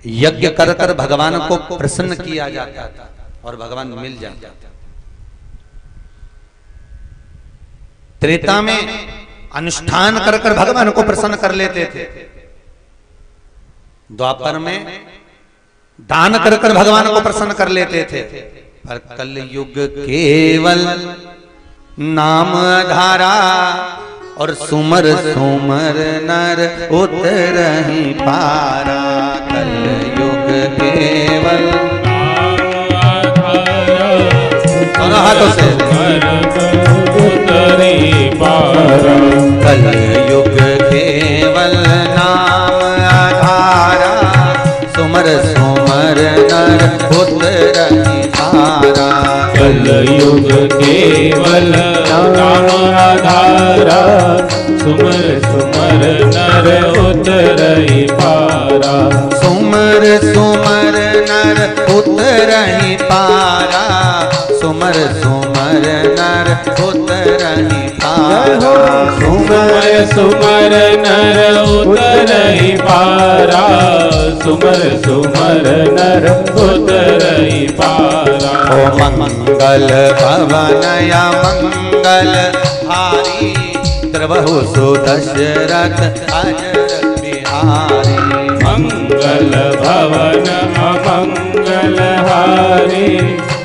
यज्ञ कर कर भगवान को प्रसन्न किया जाता था और भगवान मिल जाता था। त्रेता में अनुष्ठान कर कर भगवान को प्रसन्न कर लेते थे। द्वापर में दान कर कर भगवान को प्रसन्न कर लेते थे। पर कल युग केवल नाम आधारा और सुमर सुमर नर उतरहि पारा। कल युग केवल दोनों हाथों से उतरहि पारा। कल युग केवल नाम आधारा सुमर सुमर नर उतरहि पारा। कल युग केवल नाम आधारा सुमर सुमर नर उतरहि पारा। सुमर सुमर नर उतरहि पारा। सुमर सुमर नर उतरहि पारा। सुमर सुमर नर उतरहि पारा। सुमर सुमर नर उतरहि पारा। ओ मंगल भवनया मंगल हारी द्रवहु सुदशरथ अजर बिहारी। मंगल भवन अमंगल हारी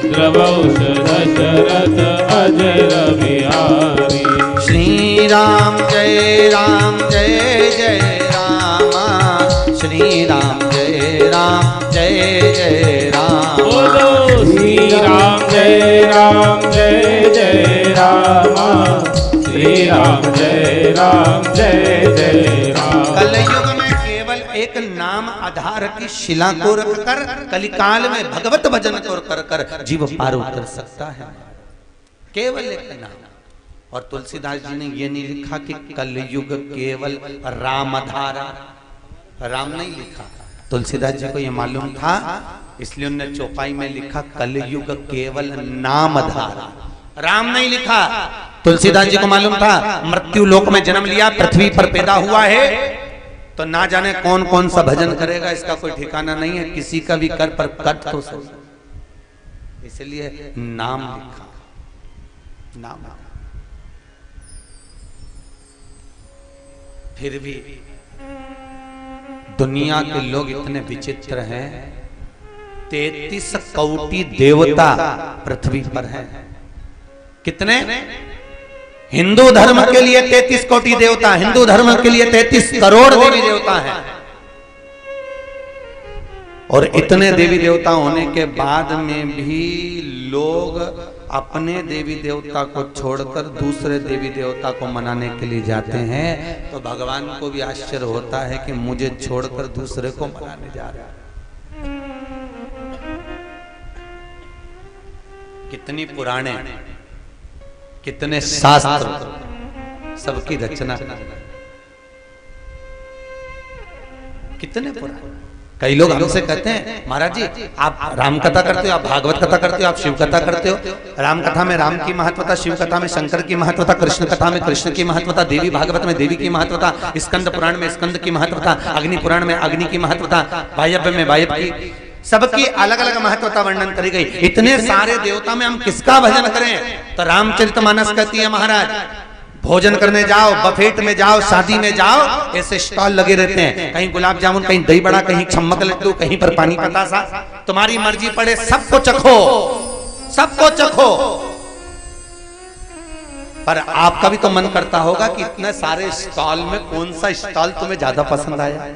द्रवहु सुदशरथ अजर बिहारी। श्री राम जय जय रामा। श्री राम जय जय राम। बोलो श्री राम जय जय रामा। श्री राम जय जय राम। कलयुग में केवल एक नाम आधार की शिला को रखकर कलिकाल में भगवत भजन को कर कर जीव पार उतर सकता है। केवल एक नाम। और तुलसीदास जी ने ये नहीं लिखा कि कलयुग केवल राम धारा। राम नहीं लिखा। तुलसीदास जी को ये मालूम था, इसलिए उन्होंने चौपाई में लिखा कलयुग केवल नाम धारा। राम नहीं लिखा। तुलसीदास जी को मालूम था मृत्यु लोक में जन्म लिया, पृथ्वी पर पैदा हुआ है तो ना जाने कौन कौन सा भजन करेगा, इसका कोई ठिकाना नहीं है। किसी का भी कर पर कट तो सही, इसलिए नाम लिखा। नाम फिर भी दुनिया के लोग इतने विचित्र हैं। 33 कोटि देवता पृथ्वी पर हैं। कितने? हिंदू धर्म के लिए 33 कोटि देवता, हिंदू धर्म के लिए 33 करोड़ देवी देवता हैं। और इतने देवी देवता होने के बाद में भी लोग अपने देवी देवता को छोड़कर दूसरे देवी देवता को मनाने के लिए जाते हैं। तो भगवान को भी आश्चर्य होता है कि मुझे छोड़कर दूसरे को मनाने जा रहा है। कितनी पुराने, कितने शास्त्र, सबकी रचना, कितने पुराने। कई लोग हमसे कहते हैं महाराज जी आप राम कथा करते हो, आप भागवत कथा करते हो, आप शिव कथा करते हो। राम कथा में राम की महत्वता, शिव कथा में शंकर की महत्वता, कृष्ण कथा में कृष्ण की महत्वता, देवी भागवत में देवी की महत्वता, स्कंद पुराण में स्कंद की महत्वता, अग्नि पुराण में अग्नि की महत्वता, वायव्य में वायव्य की, सबकी अलग अलग महत्वता वर्णन करी गई। इतने सारे देवता में हम किसका भजन करें? तो रामचरितमानस कहती है महाराज भोजन करने जाओ, बफेट में जाओ, शादी में जाओ, ऐसे स्टॉल लगे रहते हैं। कहीं गुलाब जामुन, कहीं दही बड़ा, कहीं छम्मक लड्डू, कहीं पर पानी पतासा। तुम्हारी मर्जी पड़े, सबको चखो, सबको चखो। पर आपका भी तो मन करता होगा कि इतने सारे स्टॉल में कौन सा स्टॉल तुम्हें ज्यादा पसंद आया?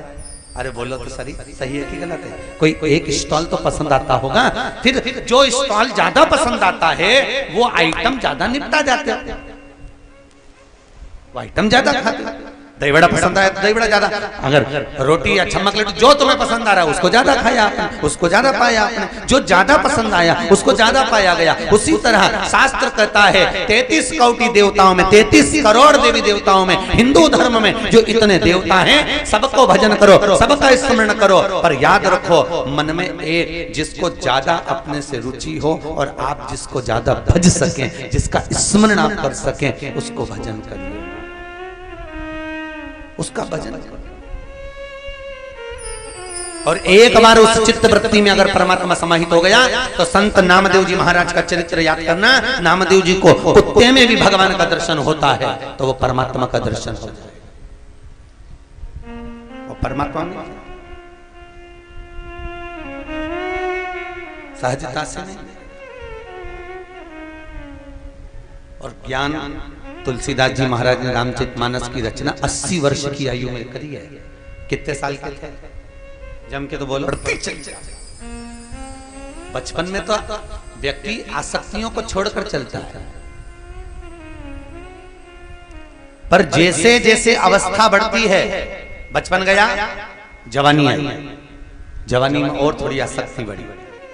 अरे बोलो तो सही है कि गलत है? कोई एक स्टॉल तो पसंद आता होगा। फिर जो स्टॉल ज्यादा पसंद आता है वो आइटम ज्यादा निपटा जाते हैं, वो आइटम ज्यादा खाते। दही बड़ा पसंद आया तो दही बड़ा ज्यादा, अगर रोटी या छम्मक लड्डू जो तुम्हें पसंद आ रहा है उसको ज्यादा खाया आपने, उसको ज्यादा पाया आपने। जो ज्यादा पसंद आया उसको ज्यादा पाया गया। उसी तरह शास्त्र कहता है 33 कोटि देवताओं में, 33 करोड़ देवी देवताओं में, हिंदू धर्म में जो इतने देवता हैं सबको भजन करो, सबका स्मरण करो। पर याद रखो मन में एक जिसको ज्यादा अपने से रुचि हो और आप जिसको ज्यादा भज सकें, जिसका स्मरण आप कर सकें, उसको भजन करिए, उसका भजन करो। और एक बार उस चित्त वृत्ति में अगर परमात्मा समाहित हो गया तो संत नामदेव जी महाराज का चरित्र याद करना। नामदेव जी को कुत्ते में भी भगवान का दर्शन होता है तो वो परमात्मा का दर्शन हो जाए। और परमात्मा में सहजता से नहीं। और ज्ञान तुलसीदास जी महाराज ने रामचरितमानस की रचना 80 वर्ष की आयु में करी है। कितने साल के थे? जम के तो बोलो। बचपन में तो व्यक्ति आसक्तियों को छोड़कर चलता है, पर जैसे जैसे अवस्था बढ़ती है, बचपन गया, जवानी आई, जवानी में और थोड़ी आसक्ति बढ़ी,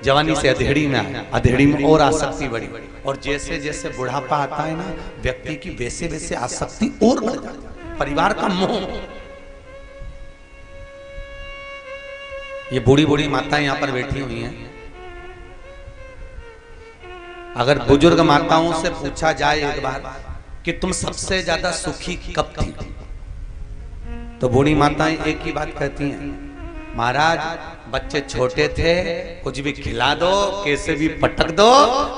जवानी से अधेड़ी में आया, अधेड़ी में और आसक्ति बढ़ी, और जैसे जैसे बुढ़ापा आता है ना व्यक्ति की, वैसे वैसे आसक्ति और बढ़ जाती है। परिवार का मोह। ये बूढ़ी बूढ़ी माताएं यहाँ पर बैठी हुई हैं, अगर बुजुर्ग माताओं से पूछा जाए एक बार कि तुम सबसे ज्यादा सुखी कब थी, तो बूढ़ी माताएं एक ही बात कहती हैं, महाराज बच्चे छोटे थे, कुछ भी खिला दो, कैसे भी पटक दो,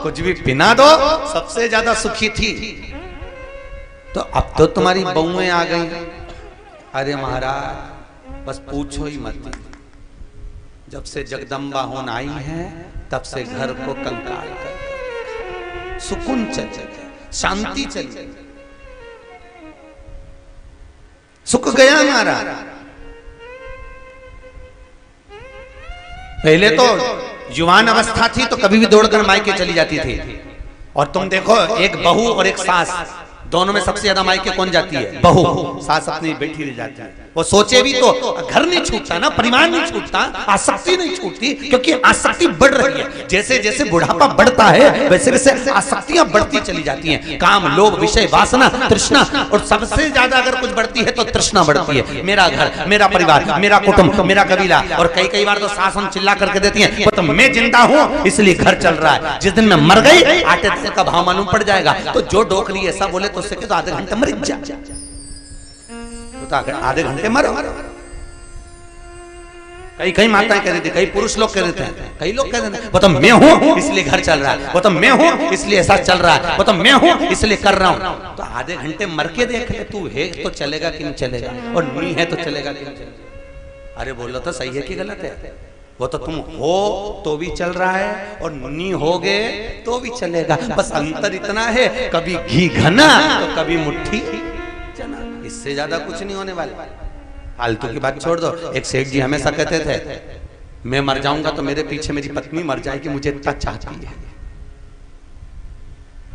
कुछ भी पिना दो, सबसे ज्यादा सुखी थी। तो अब तो तुम्हारी बहुएं आ गई। अरे महाराज बस पूछो ही मत, जब से जगदम्बा होन आई है तब से घर को कंकाल कर, सुकून चल गया, शांति चल गई, सुख गया हमारा। पहले तो युवान अवस्था थी तो कभी भी दौड़कर मायके चली जाती थी, और तुम देखो एक बहू और एक सास, दोनों में सबसे ज्यादा मायके कौन जाती है? बहू। सास अपनी बैठी रह जाती है। वो सोचे भी तो घर नहीं छूटता ना, परिवार नहीं छूटता, आसक्ति नहीं छूटती, क्योंकि आसक्ति बढ़ रही है। जैसे जैसे बुढ़ापा बढ़ता है वैसे वैसे आसक्तियां बढ़ती चली जाती हैं। काम, लोभ, विषय, वासना, तृष्णा, और सबसे ज्यादा अगर कुछ बढ़ती है तो तृष्णा बढ़ती है। मेरा घर, मेरा परिवार, मेरा कुटुंब, मेरा कबीला। और कई कई बार तो सास हम चिल्ला करके देती है, वो तो मैं जिंदा हूं इसलिए घर चल रहा है, जिस दिन मैं मर गई आटे का भाव मालूम पड़ जाएगा। तो जो डोकरी ऐसा बोले तो उससे तो आधे घंटे मर जा, तो आधे घंटे मरो। कई माताएं कह देती, कई पुरुष लोग कह देते हैं, कई लोग कह देते हैं वो तो मैं हूं इसलिए घर चल रहा है, वो तो मैं हूं इसलिए ऐसा चल रहा है, वो तो मैं हूं इसलिए कर रहा हूं। तो आधे घंटे मर के देख ले, तू है तो चलेगा कि नहीं चलेगा, और नहीं है तो चलेगा कि नहीं चलेगा। अरे बोलो तो सही है कि गलत है? वो तो तुम हो तो भी चल रहा है, और नहीं होगे तो भी चलेगा। बस अंतर इतना है, कभी घी घना तो कभी मुट्ठी चना, इससे ज्यादा कुछ नहीं होने वाला। फालतू की बात छोड़ दो। एक सेठ जी हमेशा कहते थे, मैं मर जाऊंगा तो मेरे पीछे मेरी पत्नी मर जाएगी, मुझे इतना चाहती है।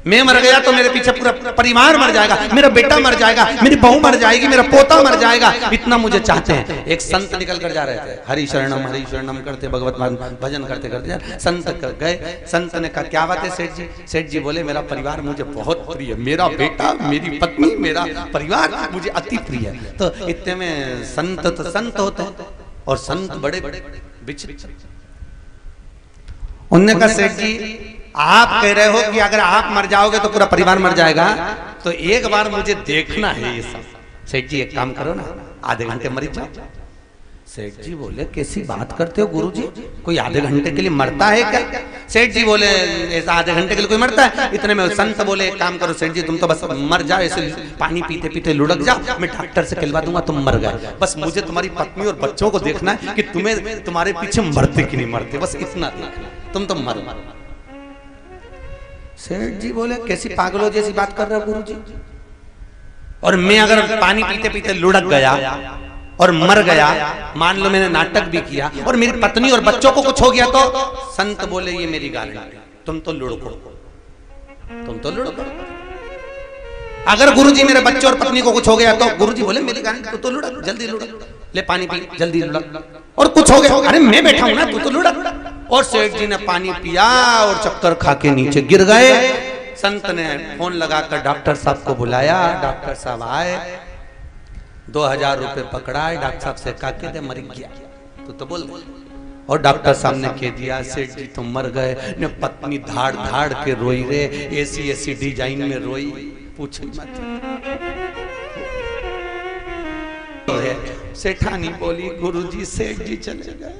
मैं मर गया तो मेरे पीछे पूरा परिवार मर जाएगा, मेरा बेटा मर जाएगा, मेरी बहू मर जाएगी, मेरा पोता मर जाएगा, इतना मुझे चाहते हैं। एक संत निकल कर जा रहे थे, हरि शरणम करते भगवत भजन करते करते संत गए। संत ने कहा क्या बात है सेठ जी? सेठ जी बोले मेरा परिवार मुझे बहुत प्रिय है, मेरा बेटा, मेरी पत्नी, मेरा परिवार मुझे अति प्रिय है। तो इतने में संत तो संत होते हैं, और संत बड़े बड़े विचित्र। उन्होंने कहा सेठ जी आप कह रहे हो कि अगर आप मर जाओगे तो पूरा परिवार मर जाएगा, तो एक बार मुझे देखना है ये सब। सेठ जी एक काम करो ना, आधे घंटे मर जाओ। सेठ जी बोले कैसी बात करते हो गुरुजी, कोई आधे घंटे के लिए मरता है क्या? सेठ जी बोले ऐसा आधे घंटे के लिए कोई मरता है? इतने में संत बोले एक काम करो सेठ जी, तुम तो बस मर जाओ, ऐसे पानी पीते पीते लुढ़क जाओ, मैं डॉक्टर से कहलवा दूंगा तुम मर गए। बस मुझे तुम्हारी पत्नी और बच्चों को देखना है कि तुम्हें तुम्हारे पीछे मरते कि नहीं मरते, बस इतना देखना, तुम तो मर। सेठ जी बोले कैसी पागलों जैसी बात कर रहे हो गुरुजी, और मैं अगर पानी पीते पीते लुढ़क गया और मर गया, मान लो मैंने नाटक भी किया और मेरी पत्नी और बच्चों को कुछ हो गया तो? संत बोले ये मेरी गारंटी, तुम तो लुढ़को, तुम तो लुढ़को। अगर गुरुजी मेरे बच्चों और पत्नी को कुछ हो गया तो? गुरुजी बोले मेरी गारंटी, तू तो लुढ़क, जल्दी लुढ़क, ले पानी पी, जल्दी लुढ़क। और कुछ हो गया, अरे मैं बैठा हूं ना, तू तो लुढ़क। और सेठ जी ने पानी पिया और चक्कर खा के नीचे गिर गए। संत ने फोन लगाकर डॉक्टर साहब को बुलाया, डॉक्टर साहब आए, 2000 रुपए पकड़ाए, डॉक्टर साहब से कहा के दे मर गया तो बोल। और डॉक्टर साहब ने कह दिया सेठ जी तो मर गए। ने पत्नी धाड़ धाड़ के रोई रे, ऐसी ऐसी डिजाइन में रोई, पूछ मत। सेठानी बोली गुरुजी सेठ जी चले गए।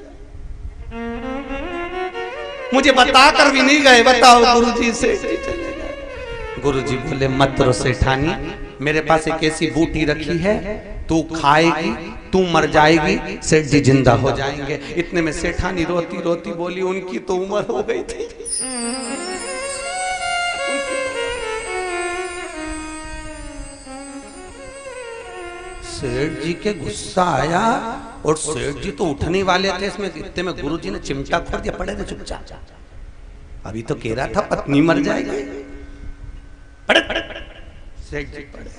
मुझे बता कर भी नहीं गए। बताओ गुरुजी से चले गए। गुरुजी बोले मत रो सेठानी, मेरे पास एक ऐसी बूटी रखी है, तू खाएगी तू मर जाएगी, सेठ जी जिंदा हो जाएंगे। इतने में सेठानी रोती रोती बोली उनकी तो उम्र हो गई थी। सेठ जी के गुस्सा आया और सेठ जी तो उठने वाले थे। इसमें इतने में गुरुजी ने चिमटा खोल दिया, पड़े थे चुपचाप। अभी तो कह रहा था पत्नी मर जाएगी, पड़े सेठ जी पड़े।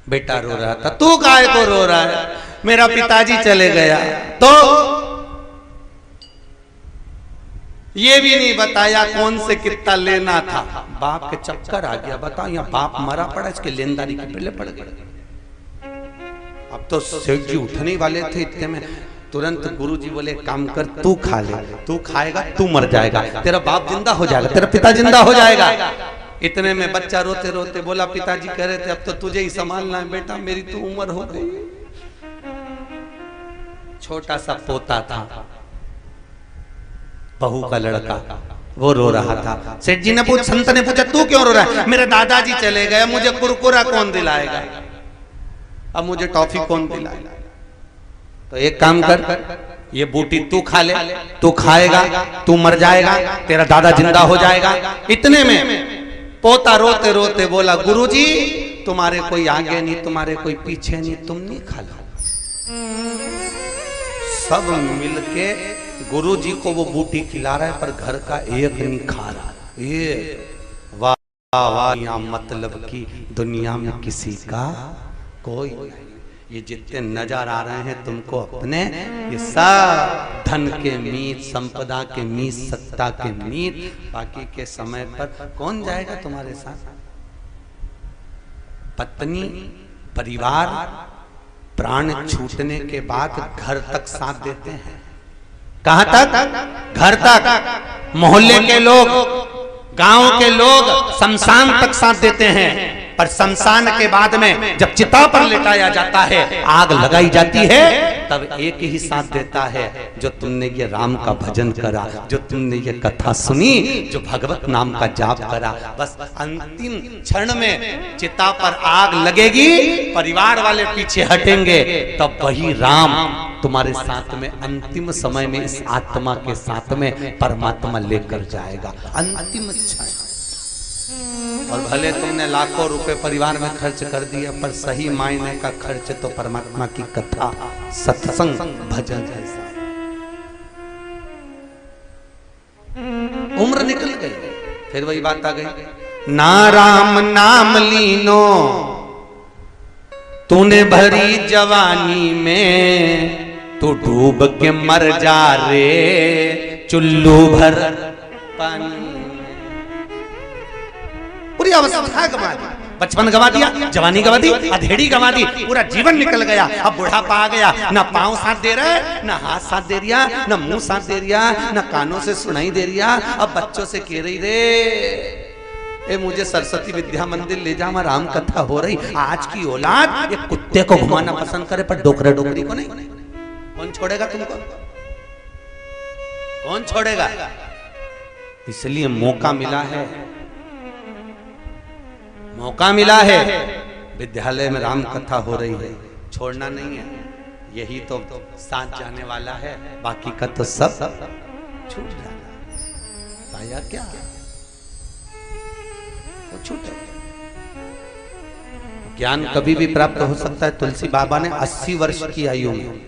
बेटा रो रहा था, तू काय को रो रहा है? मेरा पिताजी चले गया तो ये भी नहीं बताया कौन से कितना लेना था। बाप के चक्कर आ गया। बताओ यहाँ बाप मरा पड़ा, इसके लेनदारी के पहले पड़ गए। अब तो सेठ जी उठने वाले थे। इतने में तुरंत गुरुजी बोले काम कर, तू खा ले, तू खाएगा तू मर जाएगा, तेरा बाप जिंदा हो जाएगा, तेरा पिता जिंदा हो जाएगा। इतने में बच्चा रोते रोते बोला पिताजी कह रहे थे अब तो तुझे ही संभालना है बेटा, मेरी तो उम्र हो गई। छोटा सा पोता था, बहू का लड़का, वो रो रहा था। सेठ जी ने संत ने पूछा तू क्यों रो रहा है? मेरे दादाजी चले गए, मुझे कुरकुरा कौन दिलाएगा, अब मुझे टॉफी कौन दिलाएगा? तो एक काम कर, ये बूटी तू खा ले, तू खाएगा तू मर जाएगा, तेरा दादा जिंदा हो जाएगा। इतने में पोता रोते रोते बोला गुरुजी तुम्हारे कोई आगे नहीं, तुम्हारे कोई पीछे नहीं, तुम नहीं खा लो। सब मिलके गुरुजी को वो बूटी खिला रहा है पर घर का एक नहीं खा रहा। ये वाह वाह, यहाँ मतलब की दुनिया में किसी का कोई नहीं। ये जितने नजर आ रहे हैं तुमको अपने, ये सब धन के मीत, संपदा के मीत, सत्ता के मीत, बाकी के समय पर कौन जाएगा तुम्हारे साथ? पत्नी परिवार प्राण छूटने के बाद घर तक साथ देते हैं। कहां तक? घर तक। मोहल्ले के लोग, गांव के लोग शमशान तक साथ देते हैं, पर शमशान के बाद में जब चिता पर लिटाया जाता है, आग लगाई जाती है, तब एक ही साथ देता है, जो तुमने ये राम का भजन करा, जो तुमने ये कथा सुनी, जो भगवत नाम का जाप करा। बस अंतिम क्षण में चिता पर आग लगेगी, परिवार वाले पीछे हटेंगे, तब वही राम तुम्हारे साथ में अंतिम समय में इस आत्मा के साथ में परमात्मा लेकर जाएगा। अंतिम क्षण। और भले तुमने लाखों रुपए परिवार में खर्च कर दिया, पर सही मायने का खर्च तो परमात्मा की कथा, सत्संग, भजन जैसा। उम्र निकल गई, फिर वही बात आ गई, ना राम नाम लीनो तूने भरी जवानी में, तू डूब के मर जा रे चुल्लू भर पानी। पूरी अवस्था गवा दी, बचपन गवा दिया, जवानी गवा दी, अधेड़ी गवा दी, पूरा जीवन निकल गया। अब बुढ़ापा आ गया, ना पांव साथ दे रहा है, ना हाथ साथ दे रिया, ना मुंह साथ दे रिया, ना कानों से सुनाई दे रिया। अब बच्चों से कह रही रे ए मुझे सरस्वती विद्या मंदिर ले जा, वहां राम कथा हो रही। आज की औलाद एक कुत्ते को घुमाना पसंद करे, पर डोकरे डोकरी को नहीं। कौन छोड़ेगा तुमको? कौन छोड़ेगा? इसलिए मौका मिला है, मौका मिला है, विद्यालय में राम कथा हो रही है, छोड़ना नहीं है। यही तो साथ जाने वाला है, बाकी का तो सब छूट जाना। पाया क्या? वो छूट। ज्ञान कभी भी प्राप्त हो सकता है। तुलसी बाबा ने 80 वर्ष की आयु में,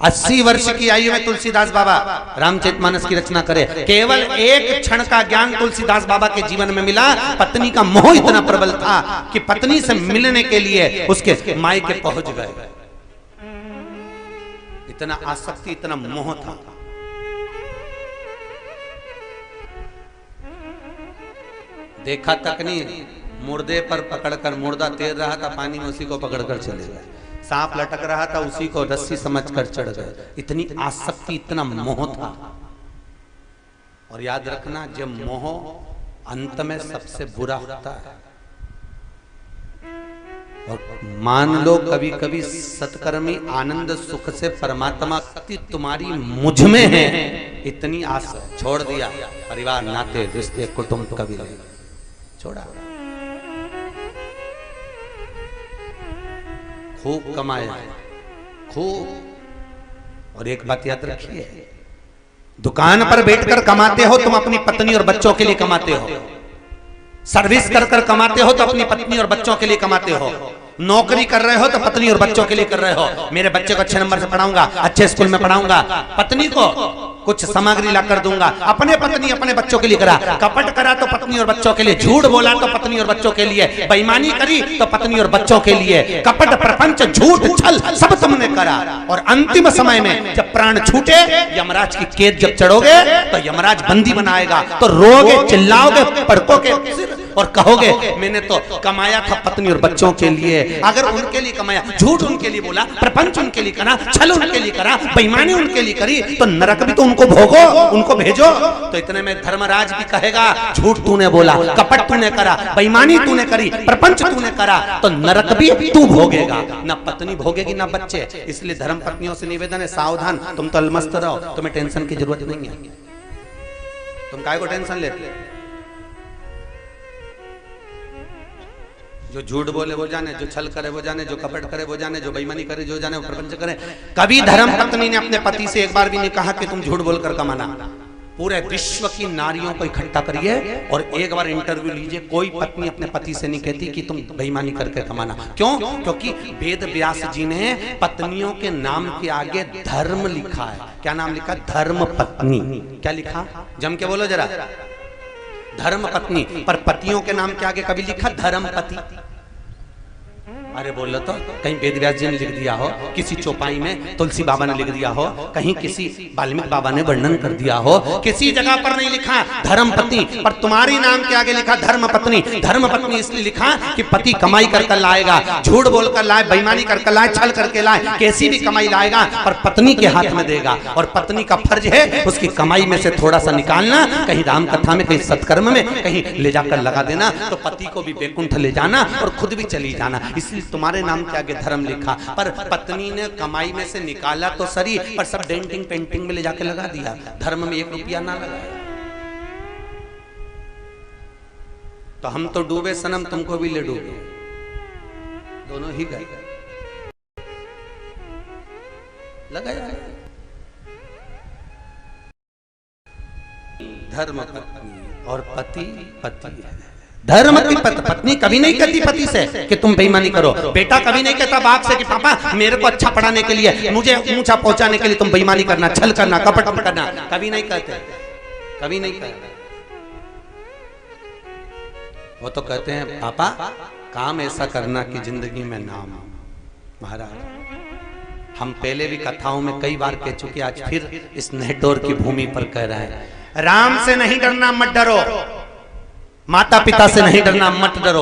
80 वर्ष की आयु में तुलसीदास बाबा रामचरितमानस की रचना करे। केवल एक क्षण का ज्ञान तुलसीदास बाबा के जीवन में मिला। पत्नी का मोह इतना प्रबल था कि पत्नी से मिलने के लिए उसके मायके पहुंच गए। इतना आसक्ति, इतना मोह था। देखा तक नहीं, मुर्दे पर पकड़कर, मुर्दा तैर रहा था पानी में, उसी को पकड़कर चले गए। सांप लटक रहा था, उसी को रस्सी समझकर चढ़ गए। इतनी आसक्ति, इतना मोह था। और याद रखना, जब मोह अंत में सबसे बुरा होता है। और मान लो कभी कभी सत्कर्मी आनंद सुख से परमात्मा शक्ति तुम्हारी मुझ में है, इतनी आस छोड़ दिया, परिवार नाते रिश्ते कुटुंब कबीले छोड़ा, खूब कमाया खूब। और एक बात याद रखिए, दुकान पर बैठकर कमाते हो तुम अपनी पत्नी और बच्चों के लिए कमाते हो, सर्विस कर कर कमाते हो तो अपनी पत्नी और बच्चों के लिए कमाते हो, नौकरी कर रहे हो तो पत्नी और बच्चों के लिए कर रहे हो। मेरे बच्चे को अच्छे नंबर से पढ़ाऊंगा, अच्छे स्कूल में पढ़ाऊंगा, पत्नी को कुछ सामग्री ला कर दूंगा, अपने पत्नी अपने बच्चों के लिए करा, कपट करा तो पत्नी और बच्चों के लिए, झूठ बोला तो पत्नी और बच्चों के लिए, बेईमानी करी तो पत्नी और बच्चों के लिए, कपट प्रपंच झूठ छल सब तुमने करा। और अंतिम समय में जब प्राण छूटे, यमराज की कैद जब चढ़ोगे तो यमराज बंदी बनाएगा, तो रोगे, चिल्लाओगे, पड़कोगे और कहोगे मैंने तो कमाया था पत्नी और बच्चों के लिए। अगर उनके लिए कमाया, झूठ उनके लिए बोला, प्रपंच उनके लिए करा, छल उनके लिए करा, बेईमानी उनके लिए करी, तो नरक भी तो उनको भोगो, उनको भेजो। तो इतने में धर्मराज भी कहेगा झूठ तूने बोला, कपट तूने करा, बेईमानी तूने करी, प्रपंच तूने करा, तो नरक भी तू भोगेगा, ना पत्नी भोगेगी ना बच्चे। इसलिए धर्म पत्नियों से निवेदन है, सावधान, तुम तो अलमस्त रहो, तुम्हें टेंशन की जरूरत नहीं है। तुम काहे को टेंशन लेते? जो झूठ बोले वो जाने, जो छल करे वो जाने, जो कपट करे वो जाने, जो बेईमानी करे जो जाने, वो प्रपंच करे। कभी धर्म पत्नी ने अपने पति से एक बार भी नहीं कहा कि तुम झूठ बोलकर कमाना। पूरे विश्व की नारियों को इकट्ठा करिए और एक बार इंटरव्यू लीजिए, कोई पत्नी अपने पति से नहीं कहती कि तुम बेईमानी करके कमाना। क्यों? क्योंकि वेद व्यास जी ने पत्नियों के नाम के आगे धर्म लिखा है। क्या नाम लिखा? धर्म पत्नी। क्या लिखा? जम के बोलो जरा। धर्म पत्नी। पर पतियों के नाम के आगे कभी लिखा धर्म पति? अरे बोलो तो, कहीं वेद व्यास जी ने लिख दिया हो, किसी चौपाई में तुलसी बाबा ने लिख दिया हो, कहीं किसी वाल्मीकि बाबा ने वर्णन कर दिया हो, किसी जगह पर नहीं लिखा धर्म पत्नी, पर तुम्हारी नाम के आगे लिखा धर्म पत्नी। धर्म पत्नी इसलिए लिखा कि पति कमाई कर लाएगा, झूठ बोलकर लाए, बेईमानी कर लाए, छल करके लाए, कैसी भी कमाई लाएगा, पर पत्नी के हाथ में देगा। और पत्नी का फर्ज है उसकी कमाई में से थोड़ा सा निकालना, कहीं राम कथा में, कहीं सत्कर्म में, कहीं ले जाकर लगा देना, तो पति को भी बैकुंठ ले जाना और खुद भी चली जाना। इसलिए तुम्हारे नाम के आगे धर्म लिखा, पर पत्नी ने कमाई में से निकाला तो सही, पर सब डेंटिंग पेंटिंग में ले जाके लगा दिया, धर्म में 1 रुपया ना लगाया। तो हम तो डूबे सनम, तुमको भी ले डूबे, दोनों ही गए। लगाया धर्म पत्नी और पति पति है। धर्म की पत्नी कभी नहीं कहती पति से कि तुम बेईमानी करो, बेटा कभी नहीं कहता बाप से कि पापा मेरे को अच्छा पढ़ाने के लिए, मुझे ऊंचा पहुंचाने के लिए तुम बेईमानी करना, छल करना, कपट करना, कभी नहीं कहते, कभी नहीं कहते। वो तो कहते हैं पापा काम ऐसा करना कि जिंदगी में नाम। महाराज हम पहले भी कथाओं में कई बार कह चुके, आज फिर इस नेटोर की भूमि पर कह रहे हैं, राम से नहीं डरना मत डरो, माता पिता से नहीं डरना मत डरो,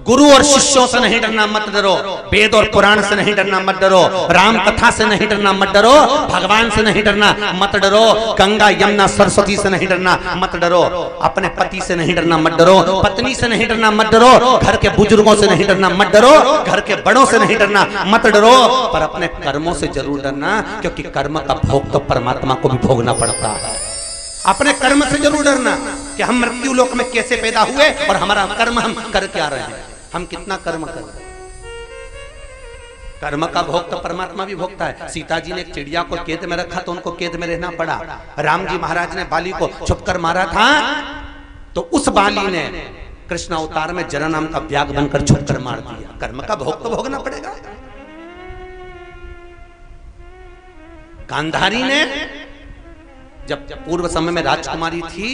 गुरु और शिष्यों से नहीं डरना मत डरो, वेद और पुराण से नहीं डरना मत डरो, राम कथा से नहीं डरना मत डरो, भगवान से नहीं डरना मत डरो, गंगा यमुना सरस्वती से नहीं डरना मत डरो, अपने पति से नहीं डरना मत डरो, पत्नी से नहीं डरना मत डरो, घर के बुजुर्गों से नहीं डरना मत डरो, घर के बड़ों से नहीं डरना मत डरो, पर अपने कर्मों से जरूर डरना, क्योंकि कर्म का भोग तो परमात्मा को भी भोगना पड़ता है। अपने कर्म से जरूर डरना कि हम मृत्यु लोक में कैसे पैदा हुए और हमारा कर्म हम कर क्या रहे हैं, हम कितना कर्म कर रहे हैं। कर्म का भोग तो परमात्मा भी भोगता है। सीता जी ने एक चिड़िया को कैद में रखा तो उनको कैद में रहना पड़ा। राम जी महाराज ने बाली को छुपकर मारा था तो उस बाली ने कृष्ण अवतार में जरा नाम का व्याग बनकर छुपकर मार दिया। कर्म का भोग तो भोगना पड़ेगा। गांधारी ने जब पूर्व समय में राजकुमारी थी,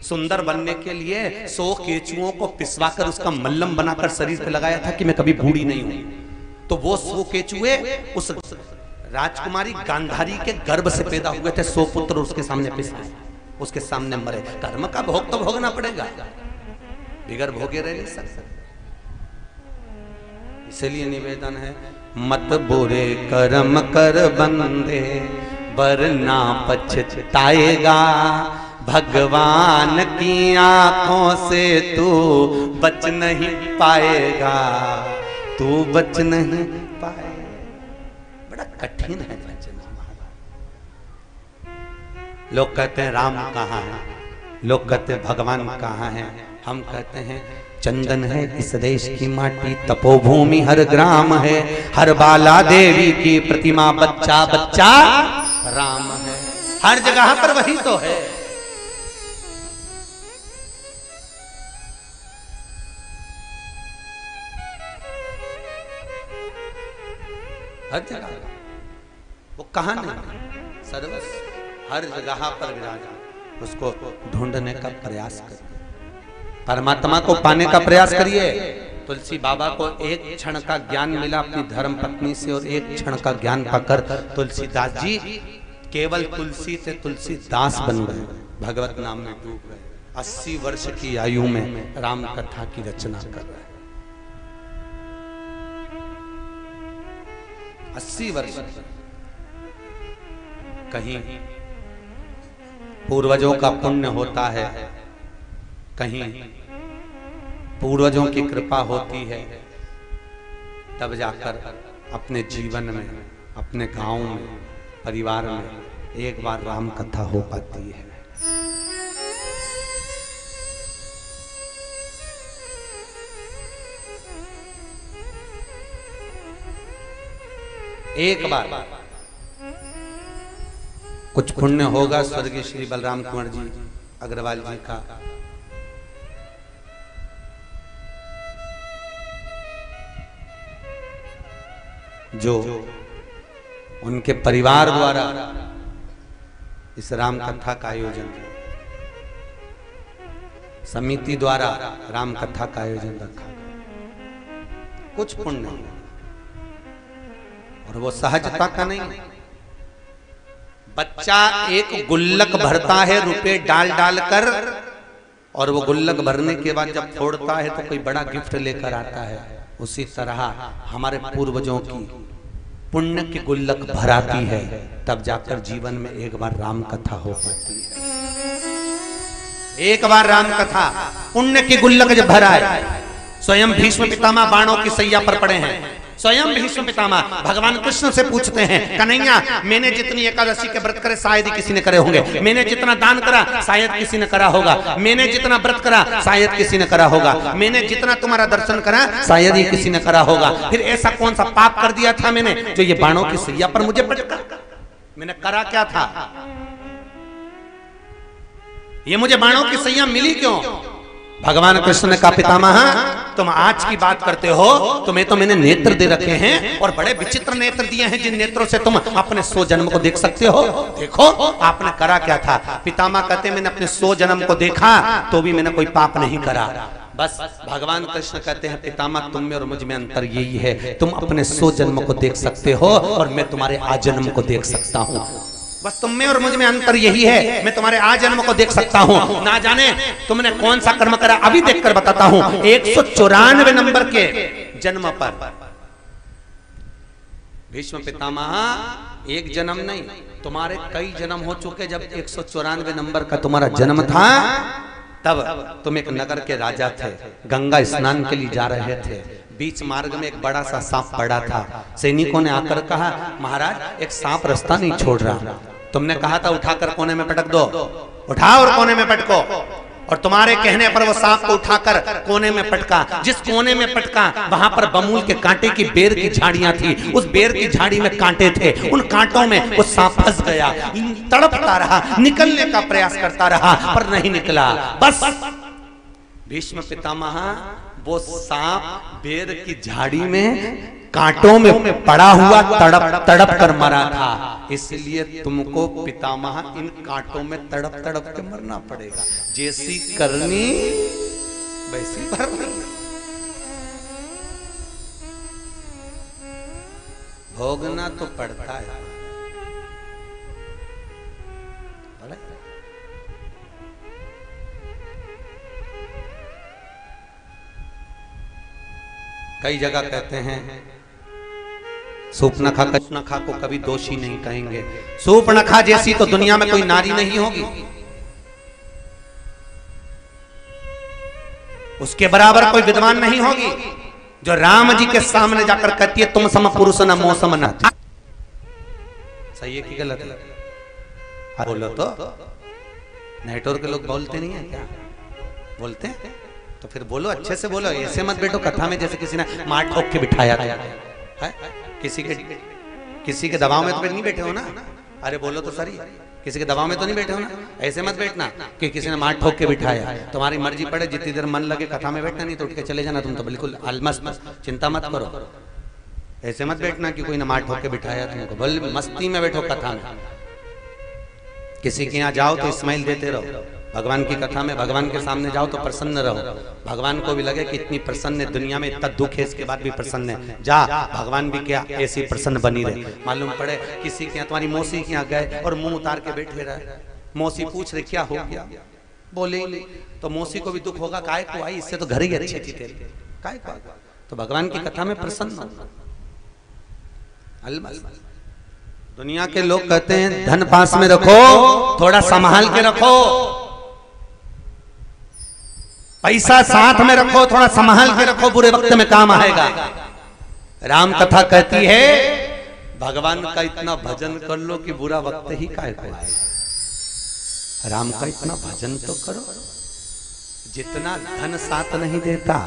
सुंदर बनने के लिए 100 केचुओं को पिसवाकर उसका मल्लम बनाकर शरीर पे लगाया था कि मैं कभी बूढ़ी नहीं हूं। तो वो 100 केचुए उस राजकुमारी गांधारी के गर्भ से पैदा हुए थे। 100 पुत्र उसके सामने पिसे, उसके सामने मरे। कर्म का भोग तो भोगना पड़ेगा, बिगर भोगे रह नहीं सकते। इसलिए निवेदन है, मत बुरे कर्म कर बंदे वरना पछताएगा, भगवान की आंखों से तू बच नहीं पाएगा। तू बच नहीं पाए। बड़ा कठिन है भजन। लोग कहते हैं राम कहाँ है, लोग कहते हैं भगवान कहाँ है, हम कहते हैं चंदन है इस देश की माटी, तपोभूमि हर ग्राम है, हर बाला देवी की प्रतिमा, बच्चा बच्चा राम है। हर जगह पर वही तो है। हर जगह वो कहां नहीं, सर्वस्व हर जगह पर विराजमान। उसको ढूंढने का प्रयास करिए, परमात्मा को पाने का प्रयास करिए। तुलसी बाबा को एक क्षण का ज्ञान मिला अपनी धर्म पत्नी से, और एक क्षण का ज्ञान पाकर तुलसीदास जी केवल तुलसी से तुलसीदास बन गए, भगवत नाम में डूब गए। 80 वर्ष की आयु में राम कथा की रचना कर रहे हैं। 80 वर्ष। कहीं पूर्वजों का पुण्य होता है, कहीं पूर्वजों की कृपा होती है, तब जाकर अपने जीवन में, अपने गांव में, परिवार में एक बार राम कथा हो पाती है। एक बार कुछ पुण्य होगा स्वर्गीय श्री बलराम कुंवर जी अग्रवाल जी का, जो उनके परिवार द्वारा इस राम कथा का आयोजन, समिति द्वारा राम कथा का आयोजन रखा गया। कुछ पुण्य, और वो सहजता का नहीं। बच्चा एक गुल्लक भरता है रुपए डाल डाल कर, और वो गुल्लक भरने के बाद जब फोड़ता है तो कोई बड़ा गिफ्ट लेकर आता है। उसी तरह हमारे पूर्वजों की पुण्य की गुल्लक भराती है, तब जाकर जीवन में एक बार राम कथा हो पाती है। एक बार राम कथा, पुण्य की गुल्लक जब भरा है। स्वयं भीष्म पितामह बाणों की सैया पर पड़े हैं। स्वयं भीष्म पितामह भगवान कृष्ण से पूछते हैं, कन्हैया मैंने जितनी एकादशी के व्रत करे शायद ही किसी ने करे होंगे, मैंने जितना दान करा शायद किसी ने करा होगा, मैंने जितना व्रत करा शायद किसी ने करा होगा, मैंने जितना तुम्हारा दर्शन करा शायद ही किसी ने करा होगा। फिर ऐसा कौन सा पाप कर दिया था मैंने जो ये बाणों की सैया पर मुझे पटका? मैंने करा क्या था? ये मुझे बाणों की सैया मिली क्यों? भगवान कृष्ण ने कहा, पितामह तुम आज की बात करते हो, तुम्हें तो मैंने नेत्र दे रखे हैं, और बड़े विचित्र नेत्र दिए हैं, जिन नेत्रों से तुम अपने 100 जन्म को देख सकते हो। देखो आपने करा क्या था? पितामह कहते मैंने अपने 100 जन्म को देखा तो भी मैंने कोई पाप नहीं करा। बस भगवान कृष्ण कहते हैं, पितामह तुम में और मुझ में अंतर यही है, तुम अपने 100 जन्म को देख सकते हो और मैं तुम्हारे आजन्म को देख सकता हूँ। बस तुम में और मुझ में अंतर यही है, मैं तुम्हारे आजन्म को देख सकता हूँ। ना जाने तुमने कौन सा कर्म करा, अभी देखकर बताता हूँ। 194 नंबर के जन्म पर भीष्म पितामह एक जन्म नहीं, तुम्हारे कई जन्म हो चुके। जब 194 नंबर का तुम्हारा जन्म था, तब तुम एक नगर के राजा थे, गंगा स्नान के लिए जा रहे थे। बीच मार्ग में एक बड़ा सा सांप पड़ा था। सैनिकों ने आकर कहा, महाराज एक सांप रास्ता नहीं छोड़ रहा। तुमने कहा था उठाकर कोने में पटक दो, उठाओ और कोने में पटको, और तुम्हारे कहने पर वो सांप को उठाकर कोने में पटका। जिस कोने में पटका वहां पर बमूल के कांटे की बेर की झाड़ियां थी, उस बेर की झाड़ी में कांटे थे, उन कांटों में वो सांप फंस गया। तड़पता रहा, निकलने का प्रयास करता रहा पर नहीं निकला। बस भीष्म पितामह वो सांप बेर की झाड़ी में कांटों में पड़ा हुआ तड़प तड़प कर मरा था। इसलिए तुमको पितामह इन कांटों में तड़प तड़प के मरना पड़ेगा। जैसी करनी वैसी भरनी, भोगना तो पड़ता है। कई जगह कहते हैं सूर्पनखा को कभी दोषी नहीं कहेंगे। सूर्पनखा जैसी तो दुनिया में कोई नारी नहीं होगी, उसके बराबर कोई विद्वान नहीं होगी। जो राम जी के सामने जाकर कहती है तुम सम पुरुष न मौसम न। सही है कि गलत है? बोलो तो। नेटवर्क के लोग बोलते नहीं है क्या? बोलते हैं तो फिर बोलो, अच्छे से बोलो, ऐसे मत बैठो कथा में जैसे किसी ने मार ठोक के बिठाया था है? किसी के दबाव में तो नहीं बैठे हो ना। अरे बोलो तो सही, किसी के दबाव में तो नहीं बैठे हो ना। ऐसे मत बैठना कि किसी ने मार ठोक के बिठाया। तुम्हारी मर्जी पड़े, जितनी देर मन लगे कथा में बैठना, नहीं तो उठ के चले जाना। तुम तो बिल्कुल अलमस्त, चिंता मत करो। ऐसे मत बैठना कि कोई ने मार ठोक के बिठाया तुमको। बोल मस्ती में बैठो कथा में। किसी के यहाँ जाओ तो स्माइल देते रहो। भगवान की कथा में भगवान के सामने जाओ तो प्रसन्न रहो। भगवान को भी लगे कि इतनी प्रसन्न है, दुनिया में इतना दुख है, इसके बाद भी प्रसन्न है। जा, भगवान भी क्या ऐसी प्रसन्न बनी रहे। मालूम पड़े किसी के यहाँ, तुम्हारी मौसी के यहाँ गए और मुंह उतार के बैठे रहे। मौसी पूछ रहे क्या हो गया, बोले ही नहीं, तो मौसी को भी दुख होगा, काय को आई, इससे तो घर ही अच्छी थी तेरी, काय को। तो भगवान की कथा में प्रसन्न हो। दुनिया के लोग कहते हैं धन पास में रखो, थोड़ा संभाल के रखो, पैसा साथ में रखो, थोड़ा संभाल के रखो, बुरे वक्त में काम आएगा। राम कथा कहती है भगवान का इतना भजन कर लो कि बुरा वक्त ही काहे को आएगा। राम का इतना भजन तो करो। जितना धन साथ नहीं देता,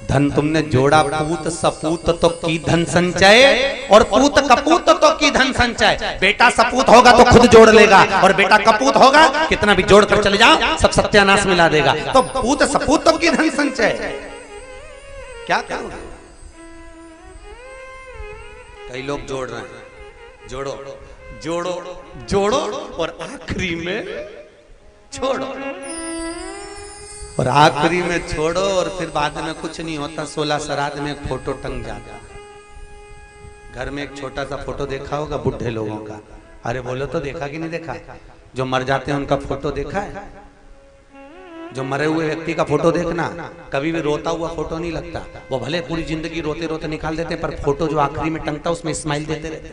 धन तुमने जोड़ा पूत सपूत तो की धन संचय, और पूत कपूत तो की धन संचय। बेटा सपूत होगा तो खुद जोड़ लेगा, और बेटा कपूत होगा कितना भी जोड़ कर चले जाओ सब सत्यानाश मिला देगा। तो पूत सपूत तो की धन संचय। क्या करो? कई लोग जोड़ रहे हैं, जोड़ो जोड़ो जोड़ो और आखिरी में छोड़ो, और आखिरी में छोड़ो, और फिर बाद में कुछ नहीं होता। 16 श्राद्ध में एक फोटो टंग जाता। घर में एक छोटा सा फोटो देखा होगा बुढ़े लोगों का। अरे बोलो तो देखा कि नहीं देखा? जो मर जाते हैं उनका फोटो देखा है? जो मरे हुए व्यक्ति का फोटो देखना, कभी भी रोता हुआ फोटो नहीं लगता। वो भले पूरी जिंदगी रोते रोते निकाल देते, पर फोटो जो आखिरी में टंगता उसमें स्माइल देते रहते।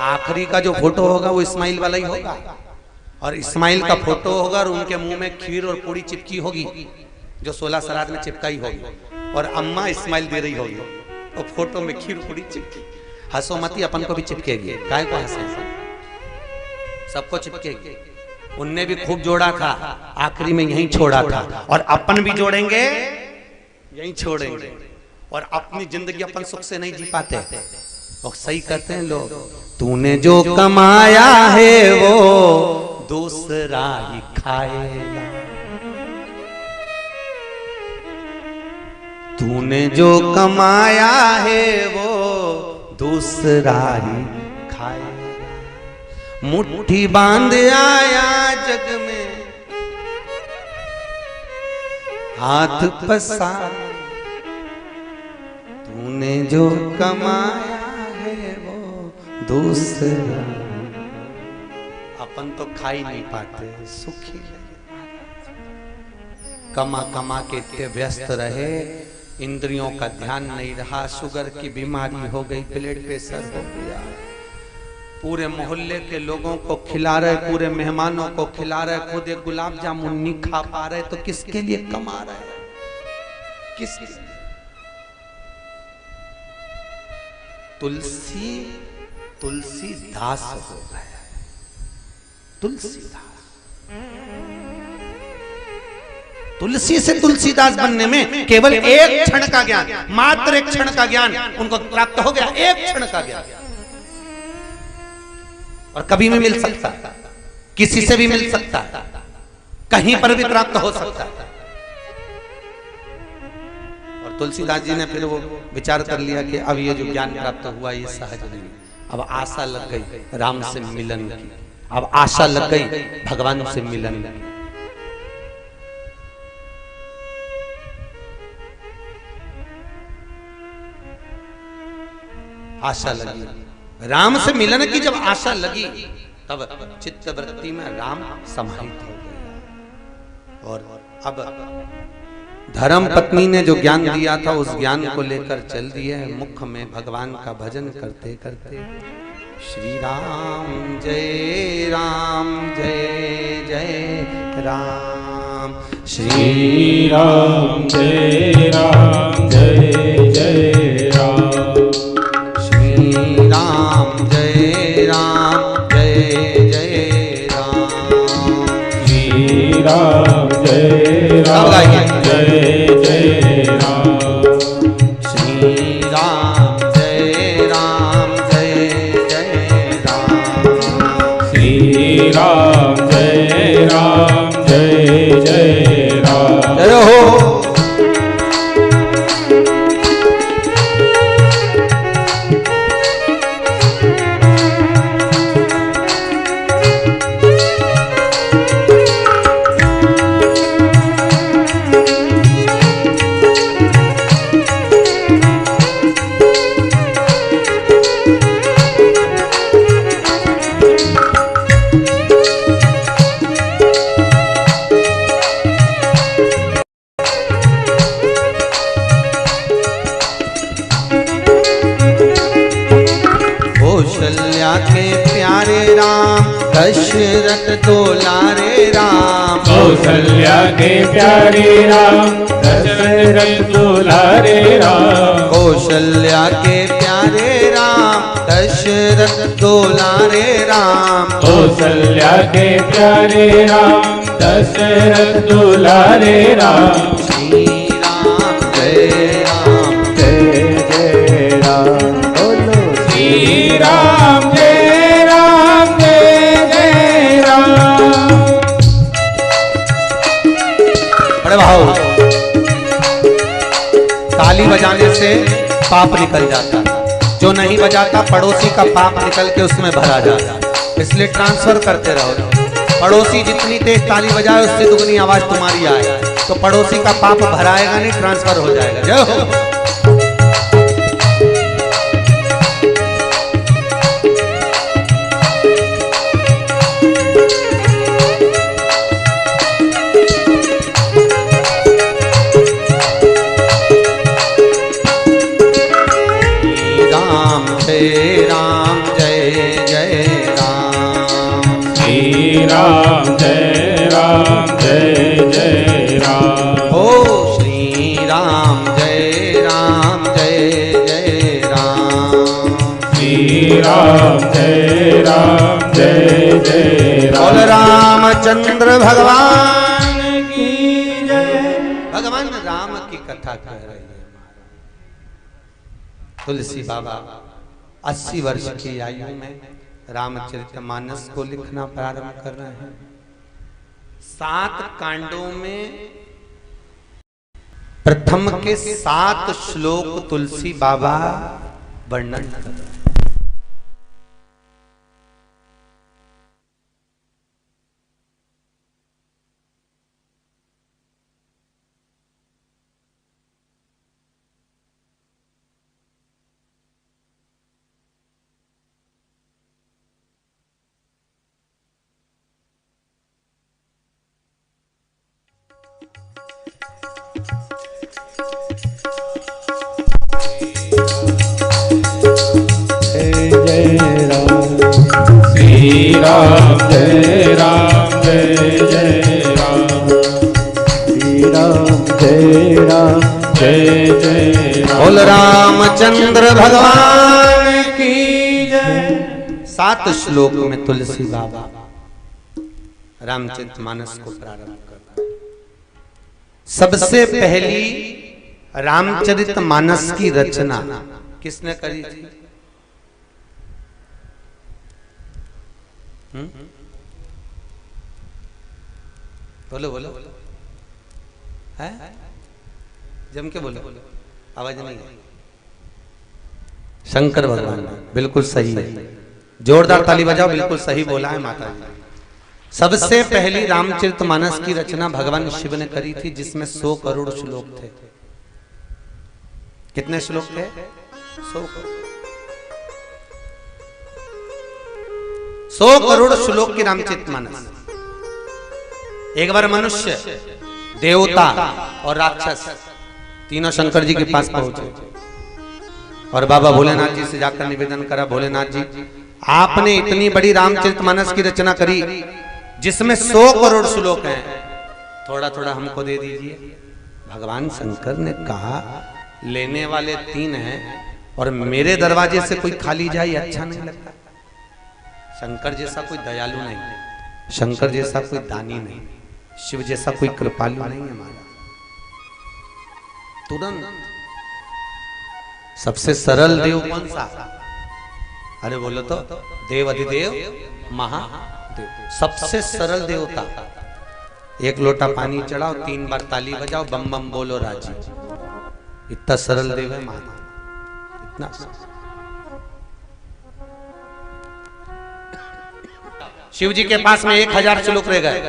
आखिरी का जो फोटो होगा वो स्माइल वाला ही होगा, और इस्माइल का फोटो होगा और उनके मुंह में खीर और पूरी चिपकी होगी, जो 16 श्राद्ध में चिपकाई होगी, और अम्मा इस्माइल दे रही होगी, और फोटो में खीर पूरी चिपकी। हंसो मती, अपन को भी चिपकेगी, काय को हंसे, सबको चिपकेगी। उनने भी खूब जोड़ा था, आखिरी में यहीं छोड़ा था, और अपन भी जोड़ेंगे यहीं छोड़ेंगे, और अपनी जिंदगी अपन सुख से नहीं जी पाते। और सही कहते हैं लोग, तूने जो कमाया है वो दूसरा ही खाएगा, तूने जो कमाया है वो दूसरा ही खाएगा। मुट्ठी बांध आया जग में, हाथ पसार, तूने जो कमाया है वो दूसरा। अपन तो खा ही नहीं पाते, सुखी कमा कमा के इतने व्यस्त रहे, इंद्रियों का ध्यान नहीं रहा, शुगर की बीमारी हो गई, ब्लड प्रेशर हो गया, पूरे मोहल्ले के लोगों को खिला रहे, पूरे मेहमानों को खिला रहे, खुद एक गुलाब जामुन नहीं खा पा रहे, तो किसके लिए कमा रहे? किसके लिए? तुलसीदास हो गया। तुलसीदास, तुलसी से तुलसीदास बनने में केवल एक क्षण का ज्ञान, मात्र एक क्षण का ज्ञान उनको प्राप्त हो गया। एक क्षण का ज्ञान, और कभी भी मिल सकता, किसी से भी मिल सकता, कहीं पर भी प्राप्त हो सकता। और तुलसीदास जी ने फिर वो विचार कर लिया कि अब ये जो ज्ञान प्राप्त हुआ ये सहज नहीं, अब आशा लग गई राम से मिलन की, अब आशा लग गई भगवान से मिलन की। आशा लगी राम से मिलन की, जब आशा लगी तब चित्त वृत्ति में राम समाहित हो गया। और अब धर्म पत्नी ने जो ज्ञान दिया था उस ज्ञान को लेकर चल दिए मुख में भगवान का भजन करते करते। श्री राम जय जय राम, श्री राम जय राम जय राम जय जय राम श्री राम जय राम जय जय राम श्री राम जय जय राम जय हो। कौशल्या के प्यारे राम दशरथ दुलारे राम कौशल्या के प्यारे राम दशरथ दुलारे राम कौशल्या के प्यारे राम दशरथ दुलारे राम कौशल्या के प्यारे राम दशरथ दुलारे राम श्री राम जय जय राम बोलो श्री राम जय राम बड़े भाव ताली बजाने से पाप निकल जाता, जो नहीं बजाता पड़ोसी का पाप निकल के उसमें भरा जाता, इसलिए ट्रांसफर करते रहो। पड़ोसी जितनी तेज ताली बजाए उससे दुगनी आवाज तुम्हारी आए, तो पड़ोसी का पाप भराएगा नहीं, ट्रांसफर हो जाएगा। जय हो। राम जय जय राम श्री राम जय जय राम ओ श्री राम जय जय राम श्री राम जय जय राम बोल रामचंद्र भगवान की जय। भगवान राम की कथा कह रही है। तुलसी बाबा 80 वर्ष की आयु में रामचरितमानस को लिखना प्रारंभ कर रहे हैं। 7 कांडों में प्रथम के 7 श्लोक तुलसी बाबा वर्णन कर रहे हैं। श्री राम जय जय राम श्री राम जय जय राम बोल रामचंद्र भगवान की जय। 7 श्लोक में तुलसी बाबा रामचरितमानस को प्रारंभ करता है। सबसे पहली रामचरितमानस की रचना किसने करी थी? बोलो बोलो है, जम के बोलो, आवाज नहीं है। शंकर भगवान, बिल्कुल सही है, जोरदार ताली बजाओ, बिल्कुल सही बोला है माता जी। सबसे पहली रामचरितमानस की रचना भगवान शिव ने करी थी, जिसमें 100 करोड़ श्लोक थे। कितने श्लोक थे? 100 करोड़ श्लोक की रामचरितमानस। एक बार मनुष्य, देवता और राक्षस तीनों शंकर जी के पास पहुंचे और बाबा भोलेनाथ जी से जाकर निवेदन करा, भोलेनाथ जी आपने इतनी बड़ी रामचरितमानस की रचना करी जिसमें 100 करोड़ श्लोक हैं, थोड़ा थोड़ा हमको दे दीजिए। भगवान शंकर ने कहा लेने वाले 3 हैं और मेरे दरवाजे से कोई खाली जाए अच्छा नहीं लगता। शंकर जैसा कोई दयालु नहीं, शंकर जैसा कोई दानी नहीं, शिव जैसा कोई कृपालु नहीं है महाराज। तुरंत सबसे सरल देव कौन सा? अरे बोलो तो देव अधिदेव महादेव, सबसे सरल देवता। एक लोटा पानी चढ़ाओ, 3 बार ताली बजाओ, बम बम बोलो राजी। इतना सरल देव है महादेव, इतना। शिव जी के पास में 1000 श्लोक रह गए।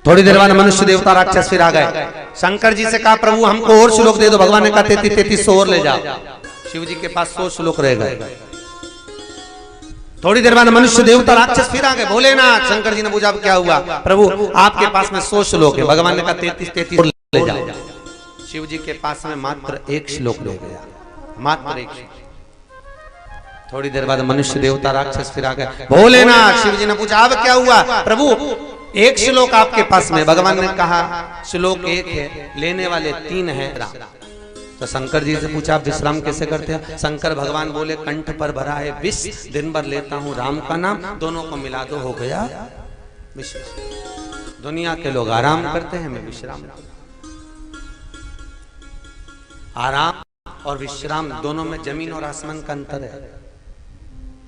थोड़ी देर बाद मनुष्य देवता राक्षस फिर आ गए। शंकर जी से कहा प्रभु हमको और श्लोक दे दो। भगवान ने कहा 3300 और ले जाओ। शिव जी के पास 100 श्लोक रह गए। थोड़ी देर बाद मनुष्य देवता राक्षस फिर आ गए। भोलेनाथ, शंकर जी ने पूछा क्या हुआ? प्रभु आपके पास में 100 श्लोक है। भगवान ने कहा 33 और ले जाओ। शिव जी के पास में मात्र 1 श्लोक रह गया, मात्र 1 श्लोक। थोड़ी देर बाद मनुष्य देवता राक्षस फिर आ गए। भोलेनाथ, शिव जी ने पूछा अब क्या हुआ? प्रभु 1 श्लोक आपके पास में। भगवान ने कहा श्लोक 1 है, लेने वाले 3 हैं। तो शंकर जी से पूछा आप विश्राम कैसे करते हैं? शंकर भगवान बोले कंठ पर भरा है विष, दिन भर लेता हूं राम का नाम, दोनों को मिला दो हो गया विश्राम। दुनिया के लोग आराम करते हैं, मैं विश्राम। आराम और विश्राम दोनों में जमीन और आसमान का अंतर है।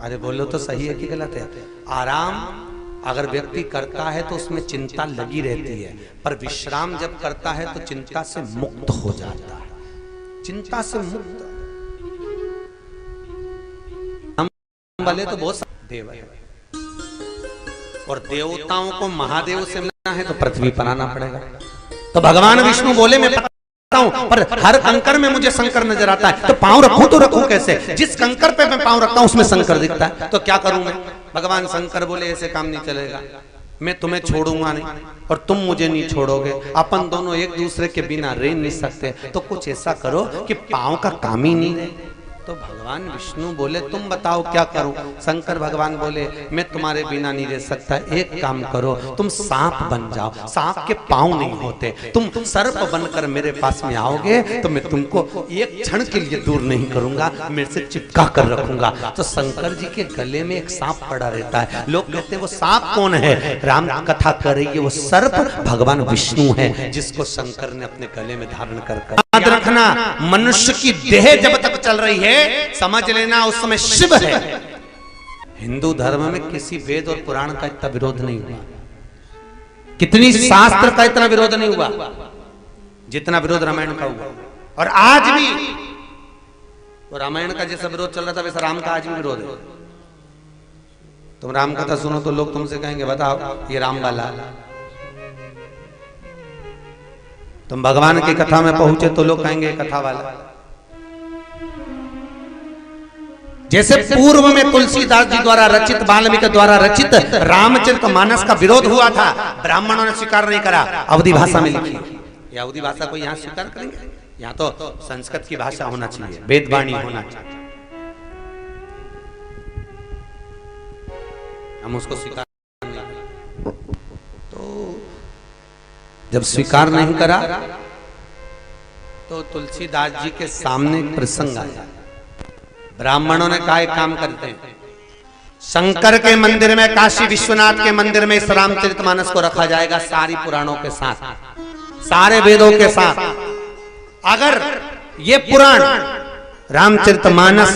अरे बोलो तो सही है कि गलत है? आराम अगर व्यक्ति करता है तो उसमें चिंता लगी रहती है, पर विश्राम जब करता है तो चिंता से मुक्त हो जाता है। चिंता से मुक्त वाले तो बहुत देव है, और देवताओं को महादेव से मिलना है तो पृथ्वी पर आना पड़ेगा। तो भगवान विष्णु बोले मैं पता हूं, पर हर कंकर में मुझे शंकर नजर आता है, तो पांव रखूं तो रखूं कैसे? जिस कंकर पे मैं पांव रखता हूं उसमें शंकर दिखता है, तो क्या करूं मैं? भगवान शंकर बोले ऐसे काम नहीं चलेगा, मैं तुम्हें छोड़ूंगा नहीं और तुम मुझे नहीं छोड़ोगे। अपन दोनों एक दूसरे के बिना रह नहीं सकते, तो कुछ ऐसा करो कि पांव का काम ही नहीं रहे। तो भगवान विष्णु बोले तुम बताओ क्या करूं? शंकर भगवान बोले मैं तुम्हारे बिना नहीं रह सकता, एक काम करो तुम सांप बन जाओ, सांप के पांव नहीं होते, तुम सर्प बनकर मेरे पास में आओगे तो मैं तुमको एक क्षण के लिए दूर नहीं करूंगा, मेरे से चिपका कर रखूंगा। तो शंकर जी के गले में एक सांप पड़ा रहता है। लोग कहते हैं वो सांप कौन है? राम कथा कर रही है, वो सर्प भगवान विष्णु है, जिसको शंकर ने अपने गले में धारण कर। याद रखना, मनुष्य की देह जब तक चल रही है समझ लेना उस समय शिव है। हिंदू धर्म में किसी वेद और पुराण का इतना विरोध नहीं हुआ, कितनी शास्त्र का इतना विरोध नहीं हुआ जितना विरोध रामायण का हुआ। और आज भी वो रामायण का जैसा विरोध चल रहा था वैसा राम का आज भी विरोध है। तुम राम कथा सुनो तो लोग तुमसे कहेंगे बताओ ये राम वाला। तुम भगवान की कथा में पहुंचे तो लोग कहेंगे कथा वाला। जैसे पूर्व में तुलसीदास जी द्वारा रचित, वाल्मीकि द्वारा रचित रामचरितमानस का विरोध हुआ था, ब्राह्मणों ने स्वीकार नहीं करा, अवधी भाषा में लिखी। ये अवधी भाषा को यहाँ स्वीकार करेंगे? यहाँ तो संस्कृत की भाषा होना चाहिए, वेदवाणी होना चाहिए, हम उसको स्वीकार नहीं करें। तो जब स्वीकार नहीं करा तो तुलसीदास जी के सामने एक प्रसंग आया। ब्राह्मणों ने कहा एक काम करते हैं, शंकर के मंदिर में, काशी विश्वनाथ के मंदिर में इस रामचरितमानस को रखा जाएगा सारी पुराणों के साथ, सारे वेदों के साथ। अगर ये पुराण रामचरितमानस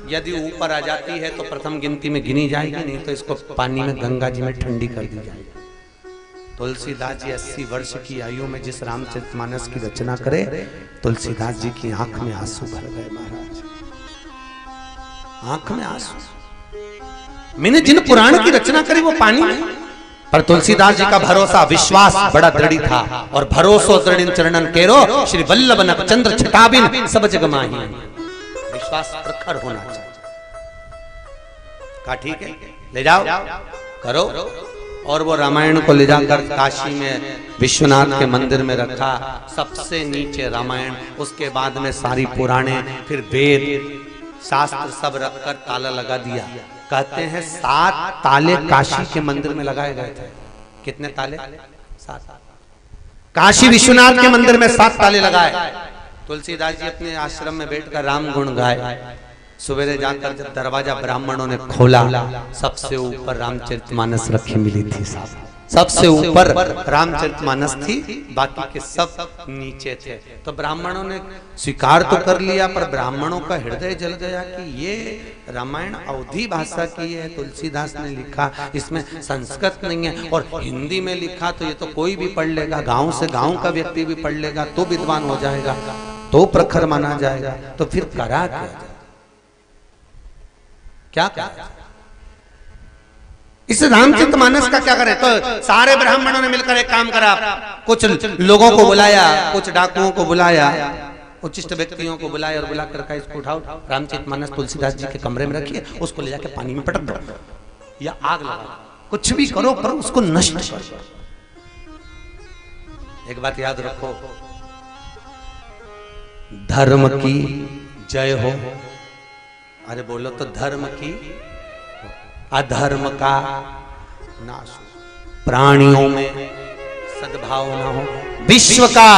यदि ऊपर आ जाती है तो प्रथम गिनती में गिनी जाएगी, नहीं तो इसको पानी में गंगा जी में ठंडी कर दी जाएगी। तुलसीदास जी 80 वर्ष की आयु में जिस रामचरितमानस की रचना करे, तुलसीदास जी की आंख में आंसू भर गए महाराज, आंख में आंसू। मैंने जिन पुराण की रचना करी वो पानी में, पर तुलसीदास जी का भरोसा विश्वास बड़ा दृढ़ था, और भरोसो दृढ़ चरणन केरो श्री वल्लभ नख चंद्र छटाबिन सब जग माही। विश्वास प्रखर होना चाहिए। कहा ठीक है ले जाओ करो, और वो रामायण को ले जाकर काशी में विश्वनाथ के मंदिर में रखा। सबसे नीचे रामायण, उसके बाद में सारी पुराणे, फिर वेद शास्त्र सब रखकर ताला लगा दिया। कहते हैं 7 ताले काशी के मंदिर में लगाए गए थे। कितने ताले? 7। काशी विश्वनाथ के मंदिर में 7 ताले लगाए। तुलसीदास जी अपने आश्रम में बैठकर राम गुण गाए। सवेरे जाकर जब दरवाजा ब्राह्मणों ने खोला, सबसे ऊपर रामचरितमानस रखी मिली थी साहब, सबसे ऊपर रामचरितमानस थी, बाकी के सब नीचे थे। तो ब्राह्मणों ने स्वीकार तो कर लिया, पर ब्राह्मणों का हृदय जल गया कि ये रामायण अवधी भाषा की है, तुलसीदास ने लिखा, इसमें संस्कृत नहीं है, और हिंदी में लिखा तो ये तो कोई भी पढ़ लेगा, गांव से गांव का व्यक्ति भी पढ़ लेगा तो विद्वान हो जाएगा, तो प्रखर माना जाएगा। तो फिर करा क्या करा? इस रामचरितमानस का क्या करें? तो सारे ब्राह्मणों ने मिलकर एक काम करा, कुछ लोगों को बुलाया, कुछ डाकुओं को बुलाया, उच्चिष्ट व्यक्तियों को बुलाया और बुला कर इसको उठाओ, रामचरितमानस तुलसीदास जी के कमरे में रखिए, उसको ले जाके पानी में पटक दो या आग लगा, कुछ भी करो पर उसको नष्ट करो। एक बात याद रखो, धर्म की जय हो। अरे बोलो तो धर्म की, अधर्म का नाश हो, प्राणियों में सद्भाव ना हो, विश्व का,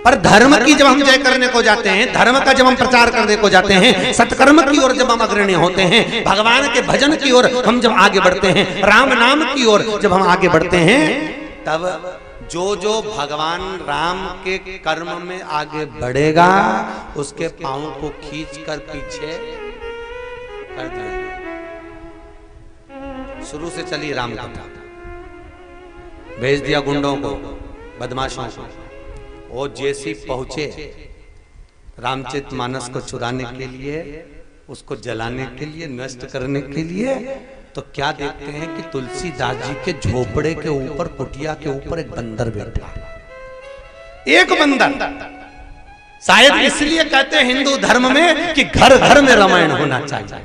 पर धर्म की जब हम जय करने को जाते हैं, धर्म का जब हम प्रचार करने को जाते हैं, सत्कर्म की ओर जब हम अग्रणी होते हैं, भगवान के भजन की ओर हम जब आगे बढ़ते हैं, राम नाम की ओर जब हम आगे बढ़ते हैं, तब जो भगवान राम के कर्म में आगे बढ़ेगा उसके पांव को खींचकर पीछे कर दिया। शुरू से चली राम कथा, भेज दिया गुंडों को, बदमाशों को, वो जैसी पहुंचे रामचरितमानस को चुराने के लिए, उसको जलाने के लिए, नष्ट करने के लिए, तो क्या देखते हैं कि तुलसीदास जी के झोपड़े के ऊपर, कुटिया के ऊपर एक बंदर बैठा। एक बंदर, शायद इसलिए कहते हैं हिंदू धर्म में कि घर घर में रामायण होना चाहिए,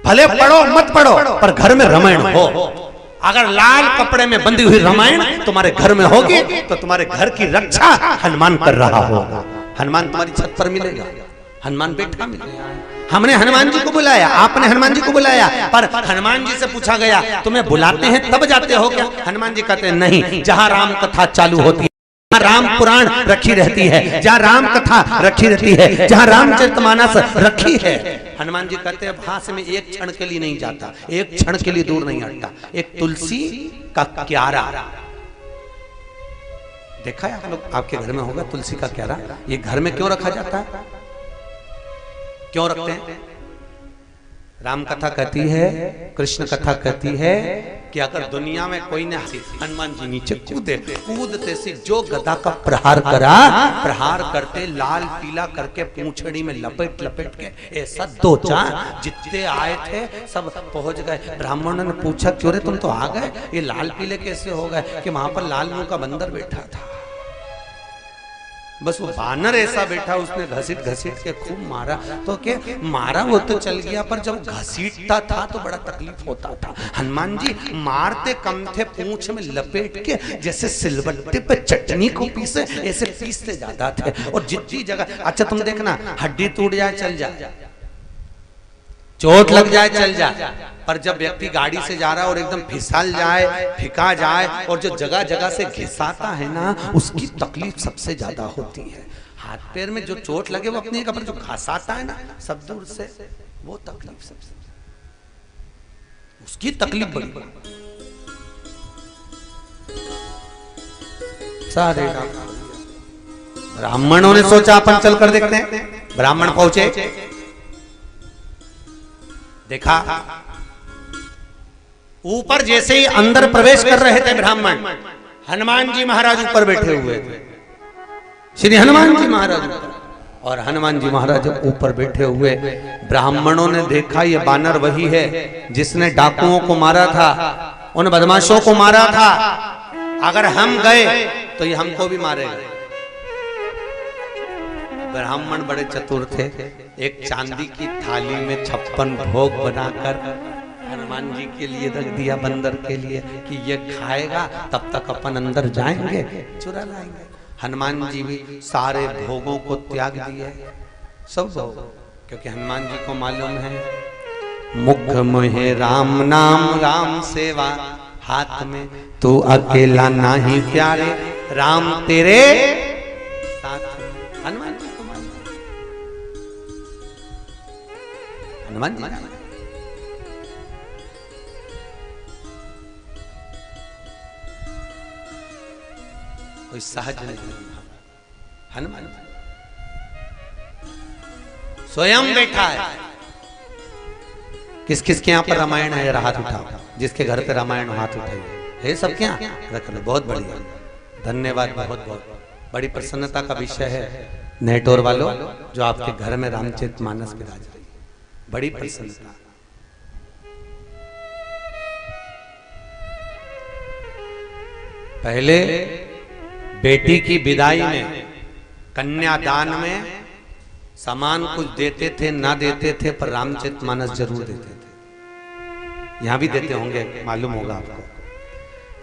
भले पढ़ो मत पढ़ो पर घर में रामायण हो। अगर लाल कपड़े में बंधी हुई रामायण तुम्हारे घर में होगी तो तुम्हारे घर की रक्षा हनुमान कर रहा होगा। हनुमान तुम्हारी छत पर मिलेगा, हनुमान बैठा मिलेगा। हमने हनुमान जी को बुलाया, आपने हनुमान जी को बुलाया, पर हनुमान जी से पूछा गया तुम्हें बुलाते हैं तब जाते हो क्या? हनुमान जी कहते हैं नहीं, जहां राम कथा चालू होती है, जहां राम पुराण रखी रहती है, जहां राम कथा रखी रहती है, जहां रामचरितमानस रखी है, हनुमान जी कहते हैं वहां से मैं एक क्षण के लिए नहीं जाता, एक क्षण के लिए दूर नहीं हटता। एक तुलसी का क्यारा देखा है आप लोग, आपके घर में होगा तुलसी का क्यारा। ये घर में क्यों रखा जाता है, क्यों रखते हैं? राम कथा कहती है, कृष्ण कथा कहती है कि अगर दुनिया में कोई ने हनुमान जी नीचे कूदते से जो गदा का प्रहार करा, प्रहार करते लाल पीला करके पूंछड़ी में लपेट लपेट के ऐसा दो चार जितने आए थे सब पहुंच गए। ब्राह्मणों ने पूछा क्यों रे तुम तो आ गए, ये लाल पीले कैसे हो गए? कि वहां पर लाल मुंह का बंदर बैठा था, बस वो बानर ऐसा बैठा, उसने घसीट घसीट के खूब मारा। तो क्या मारा वो तो चल गया, पर जब घसीटता था तो बड़ा तकलीफ होता था। हनुमान जी मारते कम थे, पूंछ में लपेट के जैसे सिलबट्टे पे चटनी को पीसे ऐसे पीसते जाता थे। और जितनी जगह, अच्छा तुम देखना, हड्डी टूट जाए चल जाए, चोट लग जाए चल जाए, पर जब व्यक्ति गाड़ी से जा रहा है और एकदम फिसल जाए, फिका जाए, और जो जगह जगह से घिसाता है ना, उसकी तकलीफ सबसे ज्यादा होती है। हाथ पैर में जो चोट लगे वो अपनी जगह पर, जो घसाता है ना सब दूर से, वो तकलीफ सबसे, उसकी तकलीफ बड़ी। सारे ब्राह्मणों ने सोचा अपन चल कर देखते हैं। ब्राह्मण पहुंचे, देखा ऊपर जैसे ही अंदर प्रवेश कर रहे थे ब्राह्मण, हनुमान जी महाराज ऊपर बैठे हुए थे, श्री हनुमान जी महाराज ऊपर, और हनुमान जी महाराज ऊपर बैठे हुए। ब्राह्मणों ने देखा ये बानर वही है जिसने डाकुओं को मारा था, उन बदमाशों को मारा था, अगर हम गए तो ये हमको भी मारेगा। ब्राह्मण बड़े चतुर थे, एक चांदी की थाली में 56 भोग बनाकर हनुमान जी के लिए रख दिया, बंदर के लिए, कि ये खाएगा तब तक अपन अंदर जाएंगे चुरा लाएंगे। हनुमान जी भी सारे भोगों को त्याग दिए, सब भोग, क्योंकि हनुमान जी को मालूम है मुख में राम नाम राम सेवा, हाथ में तू अकेला नहीं प्यारे, राम तेरे साथ। हनुमान जी को मालूम, हनुमान जी कोई सहज नहीं। हनुमान स्वयं बैठा है। किस किस के यहाँ पर रामायण है? हाथ उठाओ। जिसके घर पे रामायण हाथ उठाइए। है सबके यहाँ? रख लो। बहुत बढ़िया, धन्यवाद। बहुत बहुत बड़ी प्रसन्नता का विषय है नेटोर वालों, जो आपके घर में रामचरितमानस विराज रही है। बड़ी प्रसन्नता। पहले बेटी की विदाई में, कन्यादान में सामान कुछ देते थे ना देते थे, पर रामचरितमानस जरूर देते थे। यहां भी देते होंगे, मालूम होगा आपको।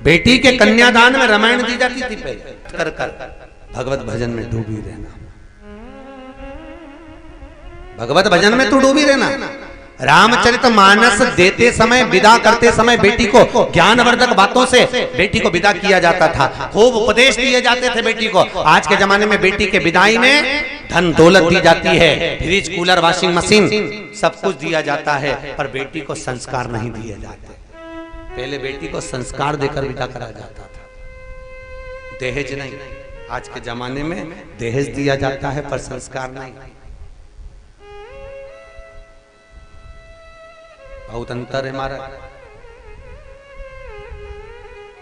बेटी के कन्यादान में रामायण दी जाती थी पहले। कर कर भगवत भजन में डूबी रहना, भगवत भजन में तू डूबी रहना। रामचरितमानस देते समय, विदा करते समय बेटी को ज्ञानवर्धक बातों से बेटी को विदा किया जाता था। खूब उपदेश दिए जाते थे बेटी को। आज के जमाने में बेटी के विदाई में धन दौलत दी जाती है, फ्रिज, कूलर, वॉशिंग मशीन, सब कुछ दिया जाता है, पर बेटी को संस्कार नहीं दिए जाते। पहले बेटी को संस्कार देकर विदा करा जाता था, दहेज नहीं। आज के जमाने में दहेज दिया जाता है पर संस्कार नहीं। बहुत अंतर है हमारा,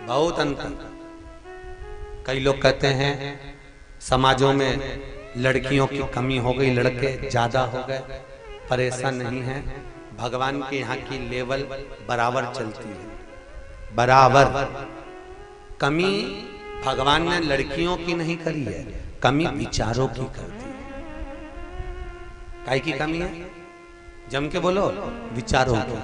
बहुत अंतर। कई लोग कहते हैं समाजों में लड़कियों की कमी हो गई, लड़के ज्यादा हो गए, पर ऐसा नहीं है। भगवान के यहाँ की लेवल बराबर चलती है, बराबर। कमी भगवान ने लड़कियों की नहीं करी है, कमी विचारों की कर दी है। काहे की कमी है? जम के बोलो, विचारों की।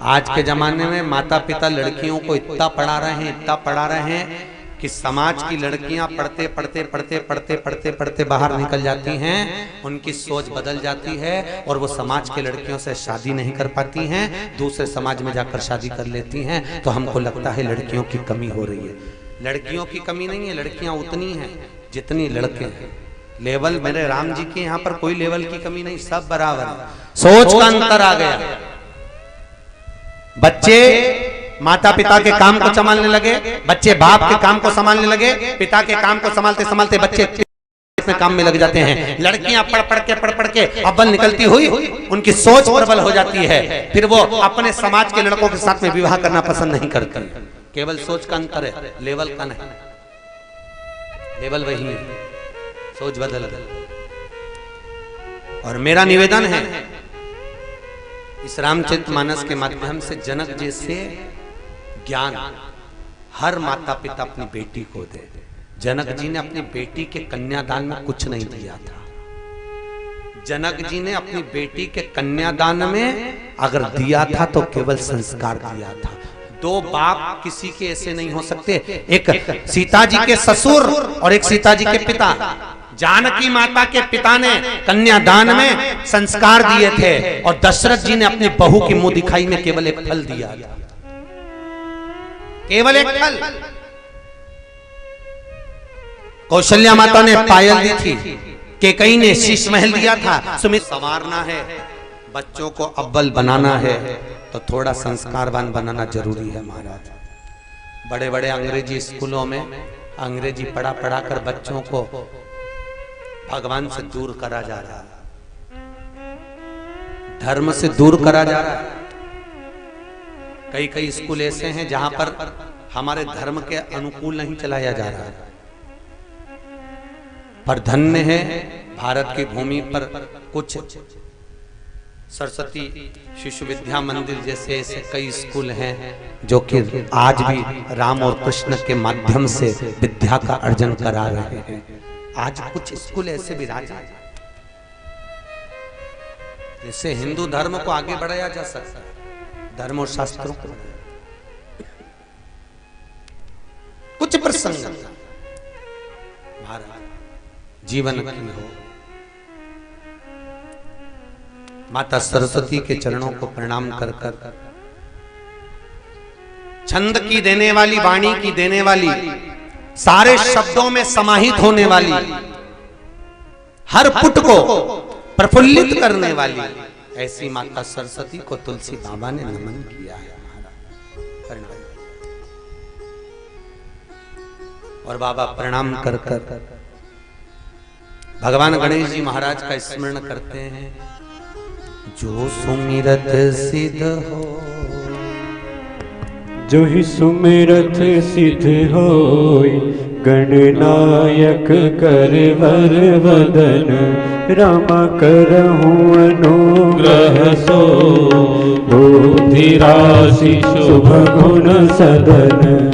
आज के जमाने में माता पिता लड़कियों को इतना पढ़ा रहे हैं, इतना पढ़ा रहे हैं कि समाज की लड़कियां पढ़ते पढ़ते पढ़ते पढ़ते पढ़ते पढ़ते बाहर निकल जाती हैं, उनकी सोच बदल जाती है और वो समाज के लड़कियों से शादी नहीं कर पाती हैं, दूसरे समाज में जाकर शादी कर लेती हैं। तो हमको लगता है लड़कियों की कमी हो रही है। लड़कियों की कमी नहीं है, लड़कियां उतनी हैं जितनी लड़के हैं। लेवल मेरे राम जी के यहाँ पर कोई लेवल की कमी नहीं, सब बराबर। सोच का अंतर आ गया। बच्चे माता पिता के काम को संभालने लगे, बच्चे बाप के काम को संभालने लगे, पिता के काम को संभालते संभालते बच्चे में काम में लग जाते हैं। लड़कियां पढ़ पढ़ के अव्वल निकलती हुई उनकी सोच प्रबल हो जाती है, फिर वो अपने समाज के लड़कों के साथ में विवाह करना पसंद नहीं करती। केवल सोच का अंतर है, लेवल का नहीं। लेवल वही है, सोच बदल। और मेरा निवेदन है इस रामचरितमानस के माध्यम से जनक जैसे ज्ञान हर माता पिता अपनी बेटी को दे। जनक जी ने अपनी बेटी के कन्यादान में कुछ नहीं दिया था। जनक जी ने अपनी बेटी के कन्यादान में अगर दिया था तो केवल संस्कार दिया था। दो बाप किसी के ऐसे नहीं हो सकते। एक सीता जी के ससुर और एक सीता जी के पिता। जानकी माता के पिता ने कन्यादान में संस्कार दिए थे और दशरथ जी ने अपनी बहू की मुंह दिखाई में केवल एक फल दिया था, केवल एक फल। कौशल्या माता ने पायल दी थी, केकई ने शीश महल दिया था। सुमित संवारना है, बच्चों को अव्वल बनाना है तो थोड़ा संस्कारवान बनाना जरूरी है महाराज। बड़े बड़े अंग्रेजी स्कूलों में अंग्रेजी पढ़ा पढ़ा कर बच्चों को भगवान से दूर करा जा रहा है, धर्म से दूर करा जा रहा है। कई कई स्कूल ऐसे हैं जहां पर हमारे धर्म के अनुकूल नहीं चलाया जा रहा है। पर धन्य है भारत की भूमि पर कुछ सरस्वती शिशु विद्या मंदिर जैसे ऐसे कई स्कूल हैं जो कि आज भी राम और कृष्ण के माध्यम से विद्या का अर्जन करा रहे हैं। आज कुछ स्कूल ऐसे विराज हैं जिससे हिंदू धर्म को आगे बढ़ाया जा सकता है, धर्म और शास्त्रों को। कुछ प्रसंग भारत जीवन की हो, माता सरस्वती के चरणों को प्रणाम कर कर छंद की देने वाली, वाणी की देने वाली, सारे शब्दों में समाहित होने वाली, हर पुट को प्रफुल्लित करने वाली ऐसी माता सरस्वती को तुलसी बाबा ने नमन किया है। और बाबा प्रणाम कर कर भगवान गणेश जी महाराज का स्मरण करते हैं। जो सुमिरत सिद्ध हो, जो ही सुमिरत सिद्ध होय, गणनायक करवर वदन, राम करहूँ अनुग्रह सो, बुद्धि राशि शुभ गुण सदन।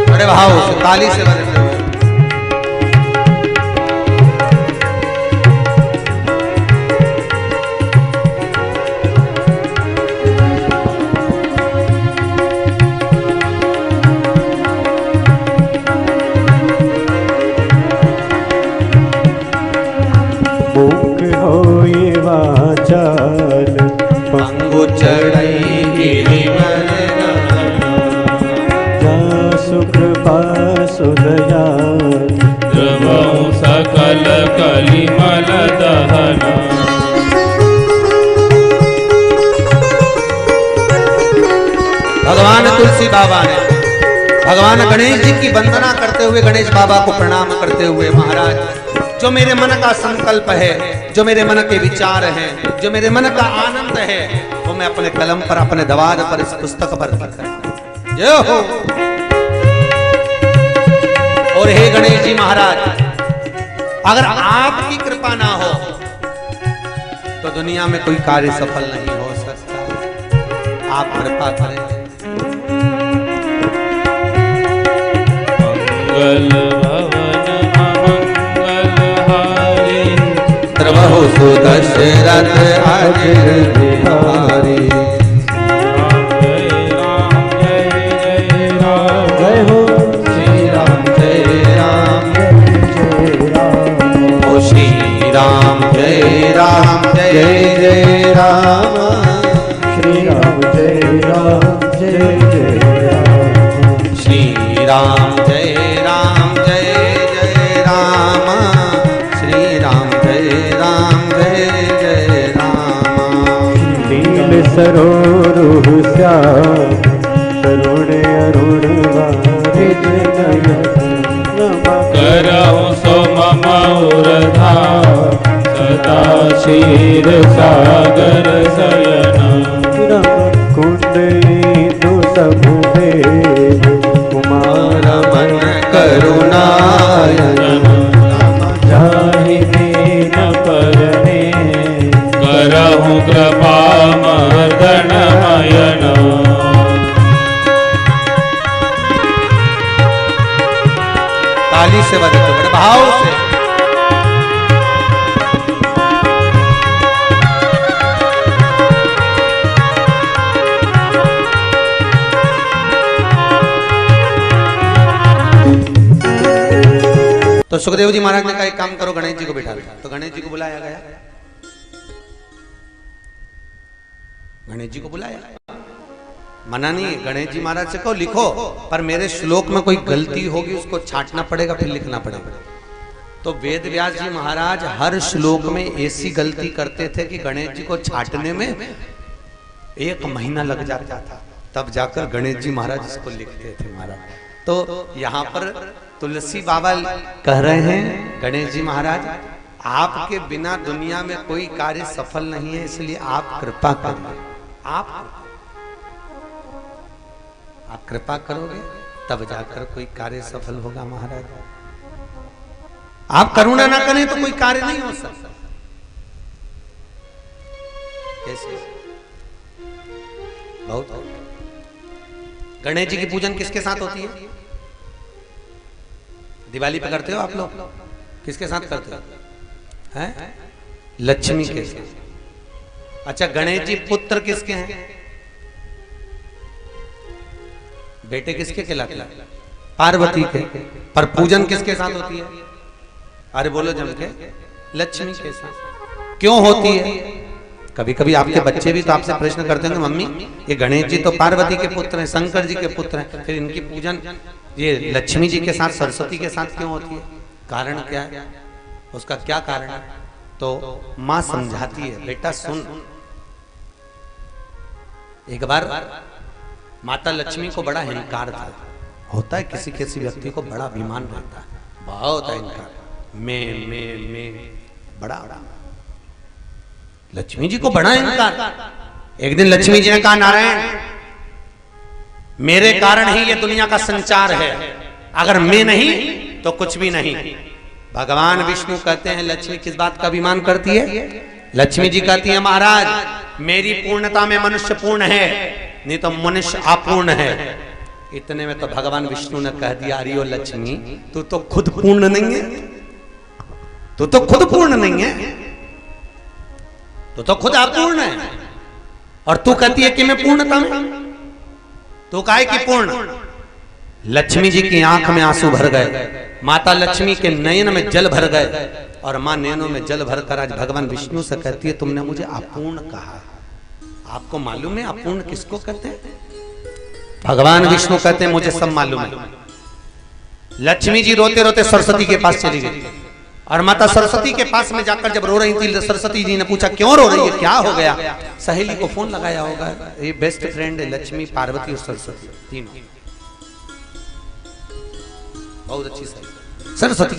बड़े भाव से ताली से बजाते हुए वाचाल पंगु चढ़ई गिरिवर सुकृपा सुदया, द्रवहु सकल कलिमल दहन। भगवान तुलसी बाबा ने भगवान गणेश जी की वंदना करते हुए, गणेश बाबा को प्रणाम करते हुए, महाराज जो मेरे मन का संकल्प है, जो मेरे मन के विचार हैं, जो मेरे मन का आनंद है, वो मैं अपने कलम पर, अपने दवार पर, इस पुस्तक पर लिख करता। जय हो। और हे गणेश जी महाराज, अगर आपकी कृपा ना हो तो दुनिया में कोई कार्य सफल नहीं हो सकता। आप कृपा करें। मंगल भवन अमंगल हारी, द्रवहु सुदशरथ अजिर बिहारी। जय हो श्री राम, जय राम, जय राम। ओ श्री राम जय राम, जय जय राम। श्री राम जय राम, जय जय राम। श्री राम जय राम, जय जय राम। श्री राम जय राम, जय जय राम। नील सरोरुह श्याम, तरुण अरुण वारिज नयन, करहु सो मम उरधाम, सदा क्षीर सागर शयन। कुंडलिनु सबु देव, कुमार मन करुणायन। जाहि दीन परने, करहु कृपा मर्दन मयन। ताली से बजाते बड़े भाव से। तो सुखदेव जी महाराज ने कहा एक काम करो, गणेश जी को बिठा दो। तो गणेश जी को बुलाया गया, गणेश जी को बुलाया। मना नहीं है, गणेश जी महाराज से कहो लिखो, पर मेरे श्लोक में कोई गलती होगी उसको छांटना पड़ेगा, फिर लिखना पड़ेगा। तो वेद व्यास जी महाराज हर श्लोक में ऐसी गलती करते थे कि गणेश जी को छांटने में 1 महीना लग जाता था, तब जाकर गणेश जी महाराज इसको लिखते थे महाराज। तो यहाँ पर तुलसी बाबा कह रहे हैं, गणेश जी महाराज आपके बिना दुनिया में कोई कार्य सफल नहीं है, इसलिए आप कृपा करें। आप कृपा करोगे तब जाकर कोई कार्य सफल होगा महाराज। आप करुणा ना करें तो कोई कार्य नहीं हो सकता। कैसे? बहुत गणेश जी की पूजन किसके साथ होती है? दिवाली पे करते हो आप लोग? किसके साथ करते हो? हैं? लक्ष्मी के साथ। अच्छा, गणेश जी पुत्र किसके हैं? बेटे किसके कहलाते हैं? पार्वती के। पर पूजन किसके साथ होती है? अरे बोलो जम के, लक्ष्मी के साथ। क्यों होती है? कभी कभी आपके बच्चे भी तो आपसे प्रश्न करते हैं, मम्मी ये गणेश जी तो पार्वती के पुत्र हैं, शंकर जी के पुत्र हैं, फिर इनकी पूजन ये लक्ष्मी जी के साथ, सरस्वती के साथ क्यों होती है? कारण क्या है? उसका क्या कारण है? तो माँ समझाती है, बेटा सुन, एक बार माता लक्ष्मी को बड़ा अहंकार था। होता है किसी किसी व्यक्ति को बड़ा अभिमान रहता है, बहुत अहंकार, मैं बड़ा। लक्ष्मी जी को बड़ा अहंकार। एक दिन लक्ष्मी जी ने कहा, नारायण मेरे कारण ही ये दुनिया का संचार है, अगर मैं नहीं तो कुछ भी नहीं। भगवान विष्णु कहते हैं लक्ष्मी किस बात का अभिमान करती है? लक्ष्मी जी कहती है, महाराज मेरी पूर्णता में मनुष्य पूर्ण है, नहीं तो मनुष्य अपूर्ण है। इतने में तो भगवान विष्णु ने कह दिया, अरे ओ लक्ष्मी तू तो खुद पूर्ण नहीं है, तू तो खुद पूर्ण नहीं है, तू तो खुद अपूर्ण है, और तू कहती है कि मैं पूर्णता में। तो काहे की पूर्ण? लक्ष्मी जी की आंख में आंसू भर गए, माता लक्ष्मी के नयन में जल भर गए, और मां नयनों में जल भरकर आज भगवान विष्णु से कहती है, तुमने मुझे अपूर्ण कहा। आपको मालूम है अपूर्ण किसको कहते हैं? भगवान विष्णु कहते हैं मुझे सब मालूम है। लक्ष्मी जी रोते रोते सरस्वती के पास चली गई, और माता सरस्वती के पास में जाकर जब रो रही थी, सरस्वती जी ने पूछा क्यों रो रही है, क्या हो गया? सहेली को फोन लगाया होगा, ये बेस्ट फ्रेंड है लक्ष्मी, पार्वती और सरस्वती तीनों, बहुत अच्छी सहेली। सरस्वती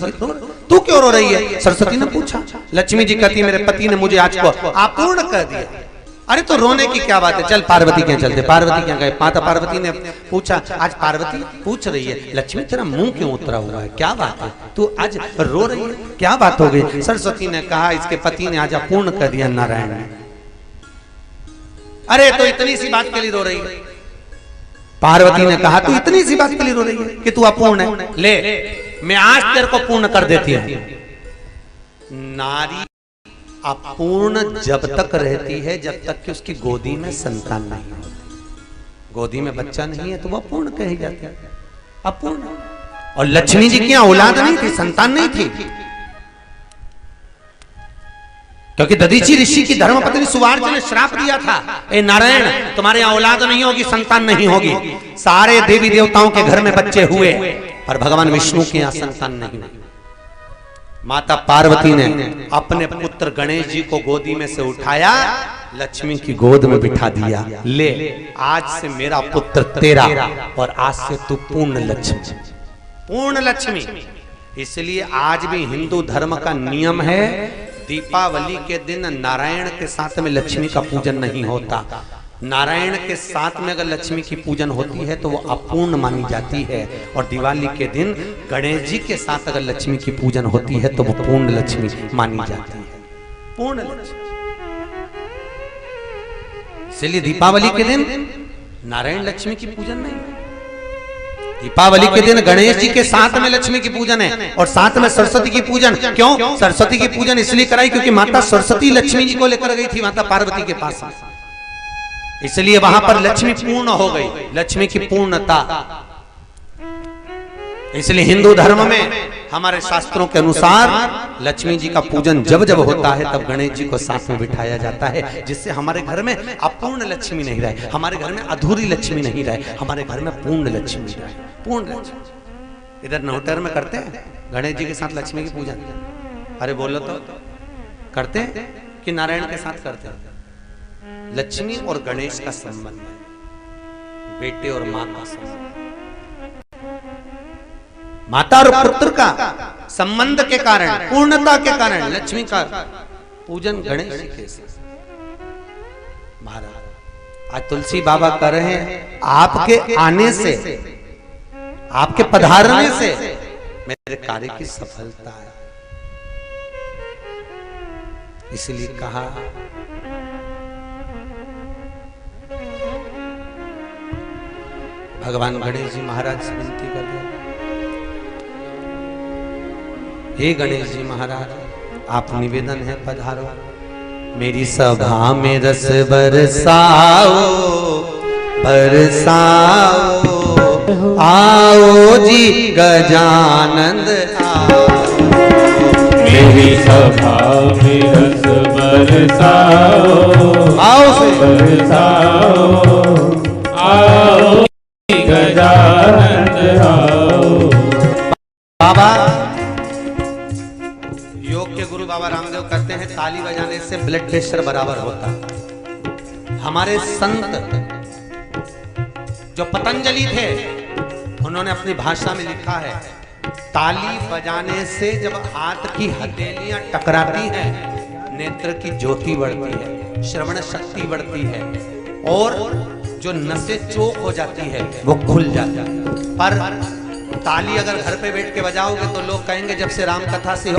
तू क्यों रो रही है? सरस्वती ने पूछा। लक्ष्मी जी कहती है मेरे पति ने मुझे आज को अपूर्ण कर दिया। अरे तो रोने की क्या बात है, चल पार्वती क्या चलते। पार्वती क्या गए, माता पार्वती ने पूछा, आज पार्वती पूछ रही है लक्ष्मी तेरा मुंह क्यों उतरा हुआ है, क्या बात है, तू आज रो रही है, क्या बात हो गई? सरस्वती ने कहा इसके पति ने आज अपूर्ण कर दिया नारायण ने। अरे तो इतनी सी बात के लिए रो रही है? पार्वती ने कहा तू इतनी सी बात के लिए रो रही है कि तू अपूर्ण है, ले मैं आज तेरे को पूर्ण कर देती हूं। नारी अपूर्ण जब तक रहती है जब तक कि उसकी गोदी में संतान नहीं होती। गोदी में बच्चा नहीं है तो वह अपूर्ण कही जाती है, अपूर्ण। और लक्ष्मी जी की औलाद नहीं थी, संतान नहीं थी, क्योंकि दधीची ऋषि की धर्मपत्नी सुवार्च ने श्राप दिया था, ए नारायण तुम्हारे यहाँ औलाद नहीं होगी, संतान नहीं होगी। सारे देवी देवताओं के घर में बच्चे हुए, पर भगवान विष्णु के यहाँ संतान नहीं हुई। माता पार्वती ने अपने पुत्र गणेश जी को गोदी में से उठाया, लक्ष्मी की गोद में बिठा दिया, ले आज से मेरा पुत्र तेरा, और आज से तू पूर्ण लक्ष्मी, पूर्ण लक्ष्मी। इसलिए आज भी हिंदू धर्म का नियम है, दीपावली के दिन नारायण के साथ में लक्ष्मी का पूजन नहीं होता। नारायण के साथ में अगर लक्ष्मी की पूजन होती है तो वो अपूर्ण मानी जाती है, और दिवाली के दिन गणेश जी के साथ अगर लक्ष्मी की पूजन होती है तो वो पूर्ण लक्ष्मी मानी जाती है, पूर्ण लक्ष्मी। इसलिए दीपावली के दिन नारायण लक्ष्मी की पूजन नहीं, दीपावली के दिन गणेश जी के साथ में लक्ष्मी की पूजन है, और साथ में सरस्वती की पूजन। क्यों सरस्वती की पूजन इसलिए कराई? क्योंकि माता सरस्वती लक्ष्मी जी को लेकर गई थी माता पार्वती के पास, इसलिए वहां पर लक्ष्मी पूर्ण हो गई, लक्ष्मी की पूर्णता। इसलिए हिंदू धर्म में हमारे शास्त्रों के अनुसार लक्ष्मी जी का पूजन जब जब होता है तब गणेश जी को साथ में बिठाया जाता है, जिससे हमारे घर में अपूर्ण लक्ष्मी नहीं रहे, हमारे घर में अधूरी लक्ष्मी नहीं रहे, हमारे घर में पूर्ण लक्ष्मी रहे, पूर्ण लक्ष्मी। इधर नौटर में करते हैं गणेश जी के साथ लक्ष्मी की पूजन, अरे बोलो तो करते हैं कि नारायण के साथ करते हैं? लक्ष्मी और गणेश का संबंध है, बेटे और मां का संबंध, माता और पुत्र का संबंध के कारण, पूर्णता के कारण लक्ष्मी का पूजन गणेश जी के साथ। महाराज आज तुलसी बाबा कर रहे हैं, आपके आने से, आपके पधारने से मेरे कार्य की सफलता है। इसलिए कहा भगवान गणेश जी महाराज से विनती कर दिया, हे गणेश जी महाराज आप निवेदन है पधारो, मेरी सभा में रस बरसाओ, बरसाओ, आओ जी गजानंद आओ, मेरी सभा में रस बरसाओ, आओ बरसाओ, आओ गजानंद आओ। बाबा योग के गुरु बाबा रामदेव कहते हैं ताली बजाने से ब्लड प्रेशर बराबर होता है। हमारे संत जो पतंजलि थे उन्होंने अपनी भाषा में लिखा है, ताली बजाने से जब हाथ की हथेलियां टकराती हैं, नेत्र की ज्योति बढ़ती है, श्रवण शक्ति बढ़ती है और जो नसें चोक हो जाती है वो खुल जाती है। पर ताली अगर घर पे बैठ के बजाओगे तो लोग कहेंगे जब से राम कथा से